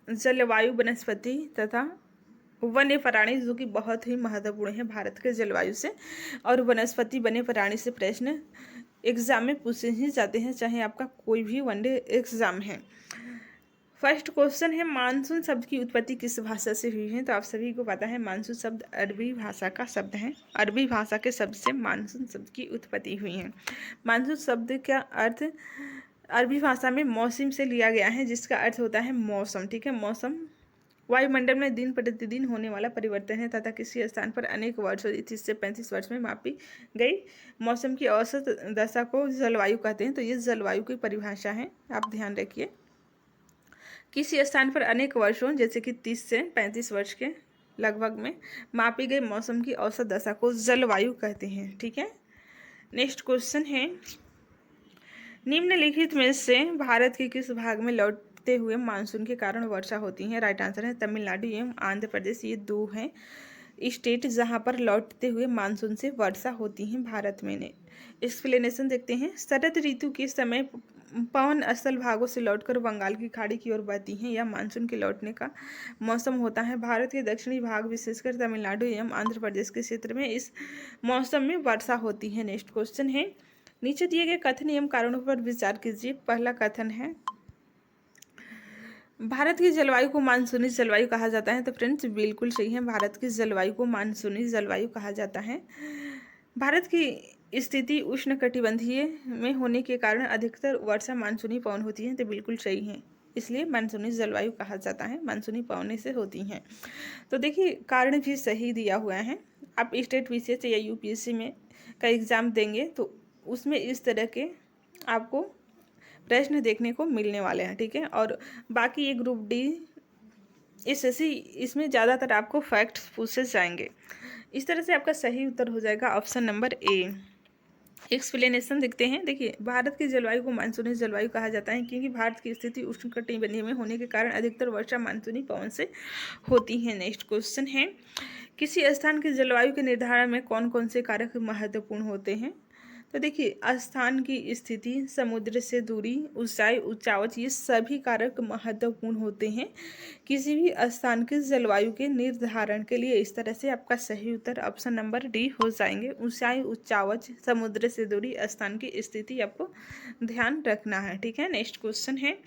जलवायु, वनस्पति तथा वन्य प्राणी, जो कि बहुत ही महत्वपूर्ण है भारत के जलवायु से और वनस्पति वन्य प्राणी से प्रश्न एग्जाम में पूछे ही जाते हैं, चाहे आपका कोई भी वनडे एग्जाम है। फर्स्ट क्वेश्चन है, मानसून शब्द की उत्पत्ति किस भाषा से हुई है? तो आप सभी को पता है मानसून शब्द अरबी भाषा का शब्द है। अरबी भाषा के शब्द से मानसून शब्द की उत्पत्ति हुई है। मानसून शब्द का अर्थ अरबी भाषा में मौसम से लिया गया है, जिसका अर्थ होता है मौसम। ठीक है, मौसम वायुमंडल में दिन प्रतिदिन होने वाला परिवर्तन है तथा किसी स्थान पर अनेक वर्षों 30 से 35 वर्ष में मापी गई मौसम की औसत दशा को जलवायु कहते हैं। तो ये जलवायु की परिभाषा है, आप ध्यान रखिए। किसी स्थान पर अनेक वर्षों जैसे कि 30 से 35 वर्ष के लगभग में मापी गई मौसम की औसत दशा को जलवायु कहते हैं। ठीक है, नेक्स्ट क्वेश्चन है, निम्नलिखित में से भारत के किस भाग में लौटते हुए मानसून के कारण वर्षा होती है? राइट आंसर है तमिलनाडु एवं आंध्र प्रदेश। ये 2 हैं स्टेट जहां पर लौटते हुए मानसून से वर्षा होती है भारत में। ने एक्सप्लेनेशन देखते हैं। शरद ऋतु के समय पवन स्थल भागों से लौटकर बंगाल की खाड़ी की ओर बहती हैं। यह मानसून के लौटने का मौसम होता है। भारत के दक्षिणी भाग विशेषकर तमिलनाडु एवं आंध्र प्रदेश के क्षेत्र में इस मौसम में वर्षा होती है। नेक्स्ट क्वेश्चन है, नीचे दिए गए कथन एवं कारणों पर विचार कीजिए। पहला कथन है, भारत की जलवायु को मानसूनी जलवायु कहा जाता है। तो फ्रेंड्स बिल्कुल सही है, भारत की जलवायु को मानसूनी जलवायु कहा जाता है। भारत की स्थिति उष्णकटिबंधीय में होने के कारण अधिकतर वर्षा मानसूनी पवन होती है। तो बिल्कुल सही है, इसलिए मानसूनी जलवायु कहा जाता है, मानसूनी पवनें से होती हैं। तो देखिए कारण भी सही दिया हुआ है। आप स्टेट बीसीएस या यूपीएससी में का एग्ज़ाम देंगे तो उसमें इस तरह के आपको प्रश्न देखने को मिलने वाले हैं, ठीक है। और बाकी ये ग्रुप डी एसएससी, इसमें ज़्यादातर आपको फैक्ट्स पूछे जाएंगे। इस तरह से आपका सही उत्तर हो जाएगा ऑप्शन नंबर ए। एक्सप्लेनेशन देखते हैं। देखिए भारत की जलवायु को मानसूनी जलवायु कहा जाता है क्योंकि भारत की स्थिति उष्णकटिबंधीय में होने के कारण अधिकतर वर्षा मानसूनी पवन से होती है। नेक्स्ट क्वेश्चन है, किसी स्थान की जलवायु के निर्धारण में कौन कौन से कारक महत्वपूर्ण होते हैं। तो देखिए स्थान की स्थिति, समुद्र से दूरी, ऊंचाई, उच्चावच, ये सभी कारक महत्वपूर्ण होते हैं किसी भी स्थान की जलवायु के निर्धारण के लिए। इस तरह से आपका सही उत्तर ऑप्शन नंबर डी हो जाएंगे। ऊंचाई, उच्चावच, समुद्र से दूरी, स्थान की स्थिति आपको ध्यान रखना है, ठीक है। नेक्स्ट क्वेश्चन है,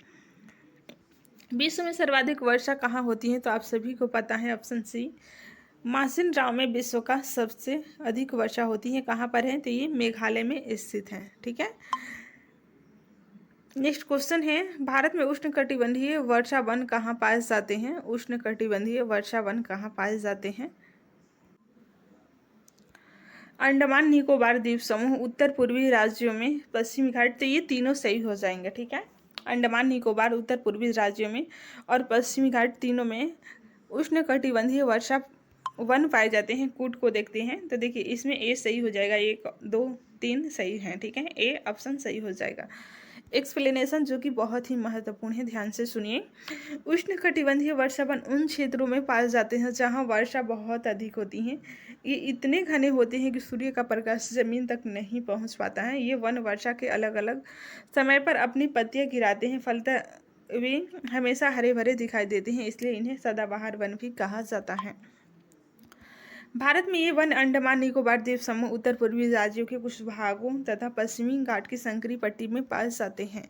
विश्व में सर्वाधिक वर्षा कहाँ होती है। तो आप सभी को पता है ऑप्शन सी, मासिन राव में विश्व का सबसे अधिक वर्षा होती है। कहाँ पर है, तो ये मेघालय में स्थित है, ठीक है। नेक्स्ट क्वेश्चन है, भारत में उष्णकटिबंधीय वर्षा वन कहाँ पाए जाते हैं। उष्णकटिबंधीय वर्षा वन कहाँ पाए जाते हैं। अंडमान निकोबार द्वीप समूह, उत्तर पूर्वी राज्यों में, पश्चिमी घाट। तो ये तीनों सही हो जाएंगे, ठीक है। अंडमान निकोबार, उत्तर पूर्वी राज्यों में और पश्चिमी घाट, तीनों में उष्णकटिबंधीय वर्षा वन पाए जाते हैं। कूट को देखते हैं तो देखिए इसमें ए सही हो जाएगा, 1 2 3 सही है, ठीक है। ए ऑप्शन सही हो जाएगा। एक्सप्लेनेशन जो कि बहुत ही महत्वपूर्ण है, ध्यान से सुनिए। उष्णकटिबंधीय वर्षा वन उन क्षेत्रों में पाए जाते हैं जहां वर्षा बहुत अधिक होती है। ये इतने घने होते हैं कि सूर्य का प्रकाश जमीन तक नहीं पहुंच पाता है। ये वन वर्षा के अलग अलग समय पर अपनी पत्तियां गिराते हैं, फलतः वे हमेशा हरे भरे दिखाई देते हैं, इसलिए इन्हें सदाबहार वन भी कहा जाता है। भारत में ये वन अंडमान निकोबार द्वीप समूह, उत्तर पूर्वी राज्यों के कुछ भागों तथा पश्चिमी घाट की संकरी पट्टी में पाए जाते हैं।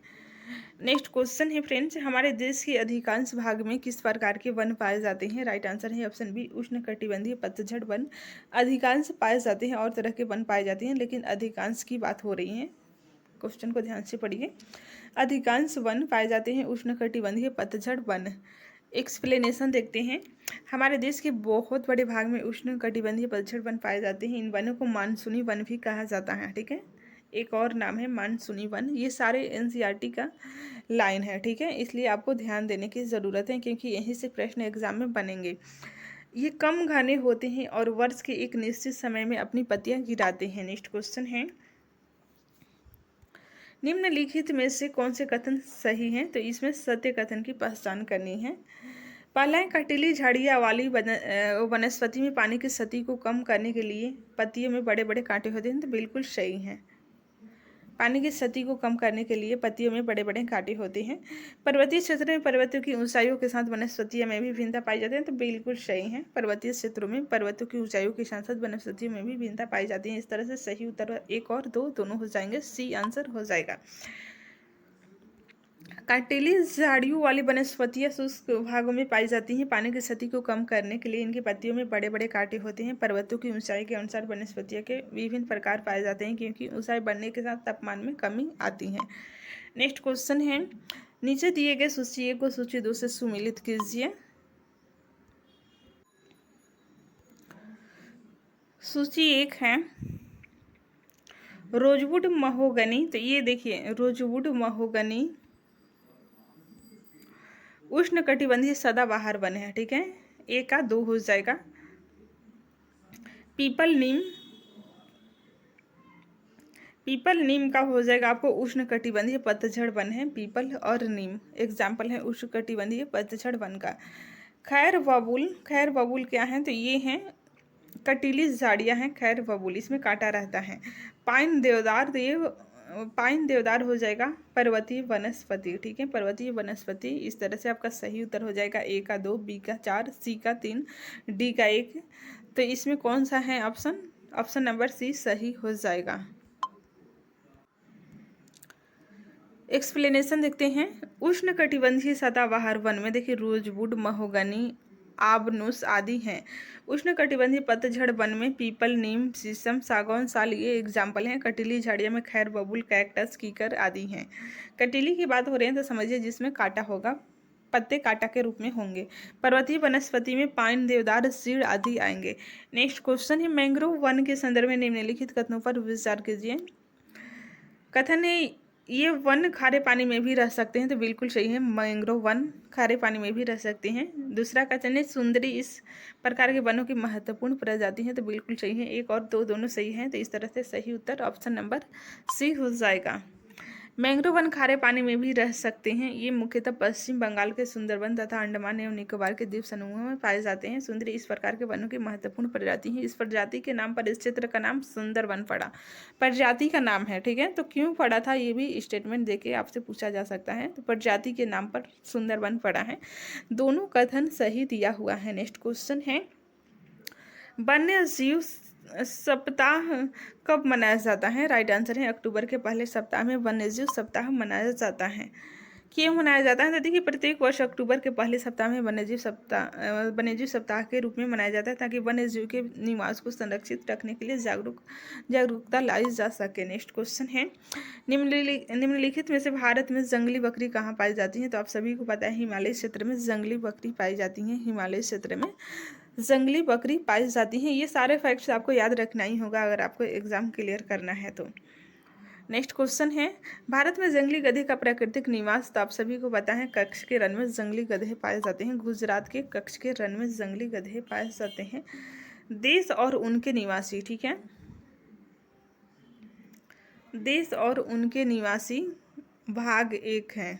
नेक्स्ट क्वेश्चन है फ्रेंड्स, हमारे देश के अधिकांश भाग में किस प्रकार के वन पाए जाते हैं। राइट आंसर है ऑप्शन बी, उष्णकटिबंधीय पतझड़ वन अधिकांश पाए जाते हैं। और तरह के वन पाए जाते हैं, लेकिन अधिकांश की बात हो रही है। क्वेश्चन को ध्यान से पढ़िए। अधिकांश वन पाए जाते हैं उष्णकटिबंधीय पतझड़ वन। एक्सप्लेनेशन देखते हैं, हमारे देश के बहुत बड़े भाग में उष्णकटिबंधीय पतझड़ वन पाए जाते हैं। इन वनों को मानसूनी वन भी कहा जाता है, ठीक है। एक और नाम है मानसूनी वन। ये सारे एनसीईआरटी का लाइन है, ठीक है, इसलिए आपको ध्यान देने की ज़रूरत है क्योंकि यहीं से प्रश्न एग्जाम में बनेंगे। ये कम घने होते हैं और वर्ष के एक निश्चित समय में अपनी पत्तियां गिराते हैं। नेक्स्ट क्वेश्चन है, निम्नलिखित में से कौन से कथन सही हैं। तो इसमें सत्य कथन की पहचान करनी है। पहला है, कटीली झाड़ियाँ वाली वनस्पति में पानी की सतही को कम करने के लिए पत्तियों में बड़े बड़े कांटे होते हैं। तो बिल्कुल सही है, पानी की सतही को कम करने के लिए पत्तियों में बड़े बड़े कांटे होते हैं। पर्वतीय क्षेत्र में पर्वतों की ऊंचाइयों के साथ वनस्पतियों में भी भिन्नता पाई जाती है। तो बिल्कुल सही है, पर्वतीय क्षेत्रों में पर्वतों की ऊंचाइयों के साथ साथ वनस्पतियों में भी भिन्नता पाई जाती है। इस तरह से सही उत्तर 1 और 2 दोनों हो जाएंगे, सी आंसर हो जाएगा। काटेली झाड़ियों वाली वनस्पतियां शुष्क भागों में पाई जाती हैं। पानी की सतही को कम करने के लिए इनकी पत्तियों में बड़े बड़े कांटे होते हैं। पर्वतों की ऊंचाई के अनुसार वनस्पतियों के विभिन्न प्रकार पाए जाते हैं क्योंकि ऊंचाई बढ़ने के साथ तापमान में कमी आती है। नेक्स्ट क्वेश्चन है, नीचे दिए गए सूची 1 को सूची 2 से सुमिलित कीजिए। सूची 1 है रोजवुड महोगनी। तो ये देखिए रोजवुड महोगनी उष्णकटिबंधीय सदाबहार वन है, ठीक है। 1 का 2 हो जाएगा। पीपल नीम, पीपल नीम का हो जाएगा आपको उष्णकटिबंधीय पतझड़ वन है। पीपल और नीम एग्जाम्पल है उष्णकटिबंधीय पतझड़ वन का। खैर बबूल, खैर बबूल क्या है, तो ये हैं कटीली झाड़ियाँ हैं खैर बबूल, इसमें कांटा रहता है। पाइन देवदार, तो ये पाइन देवदार हो जाएगा पर्वतीय वनस्पति, ठीक है, पर्वतीय वनस्पति। इस तरह से आपका सही उत्तर हो जाएगा, ए का 2, बी का 4, सी का 3, डी का 1। तो इसमें कौन सा है ऑप्शन, ऑप्शन नंबर सी सही हो जाएगा। एक्सप्लेनेशन देखते हैं। उष्णकटिबंधीय सदाबहार वन में देखिए रोजवुड, महोगनी, आबनूस आदि हैं। उष्णकटिबंधीय पतझड़ वन में पीपल, नीम, शीशम, सागौन, साल ये एग्जाम्पल हैं। कटीली झाड़ियों में खैर, बबूल, कैक्टस, कीकर आदि हैं। कटीली की बात हो रही है तो समझिए जिसमें कांटा होगा, पत्ते कांटा के रूप में होंगे। पर्वतीय वनस्पति में पाइन, देवदार, सीड़ आदि आएंगे। नेक्स्ट क्वेश्चन है, मैंग्रोव वन के संदर्भ में निम्नलिखित कथनों पर विचार कीजिए। कथन है ये वन खारे पानी में भी रह सकते हैं, तो बिल्कुल सही है, मैंग्रोव वन खारे पानी में भी रह सकते हैं। दूसरा कथन है सुंदरी इस प्रकार के वनों की महत्वपूर्ण प्रजाति है, तो बिल्कुल सही है। एक और दो दोनों सही हैं, तो इस तरह से सही उत्तर ऑप्शन नंबर सी हो जाएगा। मैंग्रोव वन खारे पानी में भी रह सकते हैं। ये मुख्यतः पश्चिम बंगाल के सुंदरबन तथा अंडमान एवं निकोबार के द्वीप समूहों में पाए जाते हैं। सुंदरी इस प्रकार के वनों की महत्वपूर्ण प्रजाति है। इस प्रजाति के नाम पर इस क्षेत्र का नाम सुंदरबन पड़ा, प्रजाति का नाम है, ठीक है। तो क्यों पड़ा था ये भी स्टेटमेंट देके आपसे पूछा जा सकता है। तो प्रजाति के नाम पर सुंदरबन पड़ा है। दोनों कथन सही दिया हुआ है। नेक्स्ट क्वेश्चन है, वन्य जीव सप्ताह कब मनाया जाता है? राइट आंसर है अक्टूबर के पहले सप्ताह में वन्यजीव सप्ताह मनाया जाता है। क्यों मनाया जाता है? तो देखिए प्रत्येक वर्ष अक्टूबर के पहले सप्ताह में वन्यजीव सप्ताह के रूप में मनाया जाता है, ताकि वन्यजीव के निवास को संरक्षित रखने के लिए जागरूकता लाई जा सके। नेक्स्ट क्वेश्चन है, निम्नलिखित में से भारत में जंगली बकरी कहाँ पाई जाती है? तो आप सभी को पता है हिमालय क्षेत्र में जंगली बकरी पाई जाती है। हिमालय क्षेत्र में जंगली बकरी पाई जाती है। ये सारे फैक्ट्स आपको याद रखना ही होगा अगर आपको एग्जाम क्लियर करना है तो। नेक्स्ट क्वेश्चन है, भारत में जंगली गधे का प्राकृतिक निवास, तो आप सभी को पता है कच्छ के रण में जंगली गधे पाए जाते हैं। गुजरात के कच्छ के रण में जंगली गधे पाए जाते हैं। देश और उनके निवासी, ठीक है, देश और उनके निवासी भाग 1 है।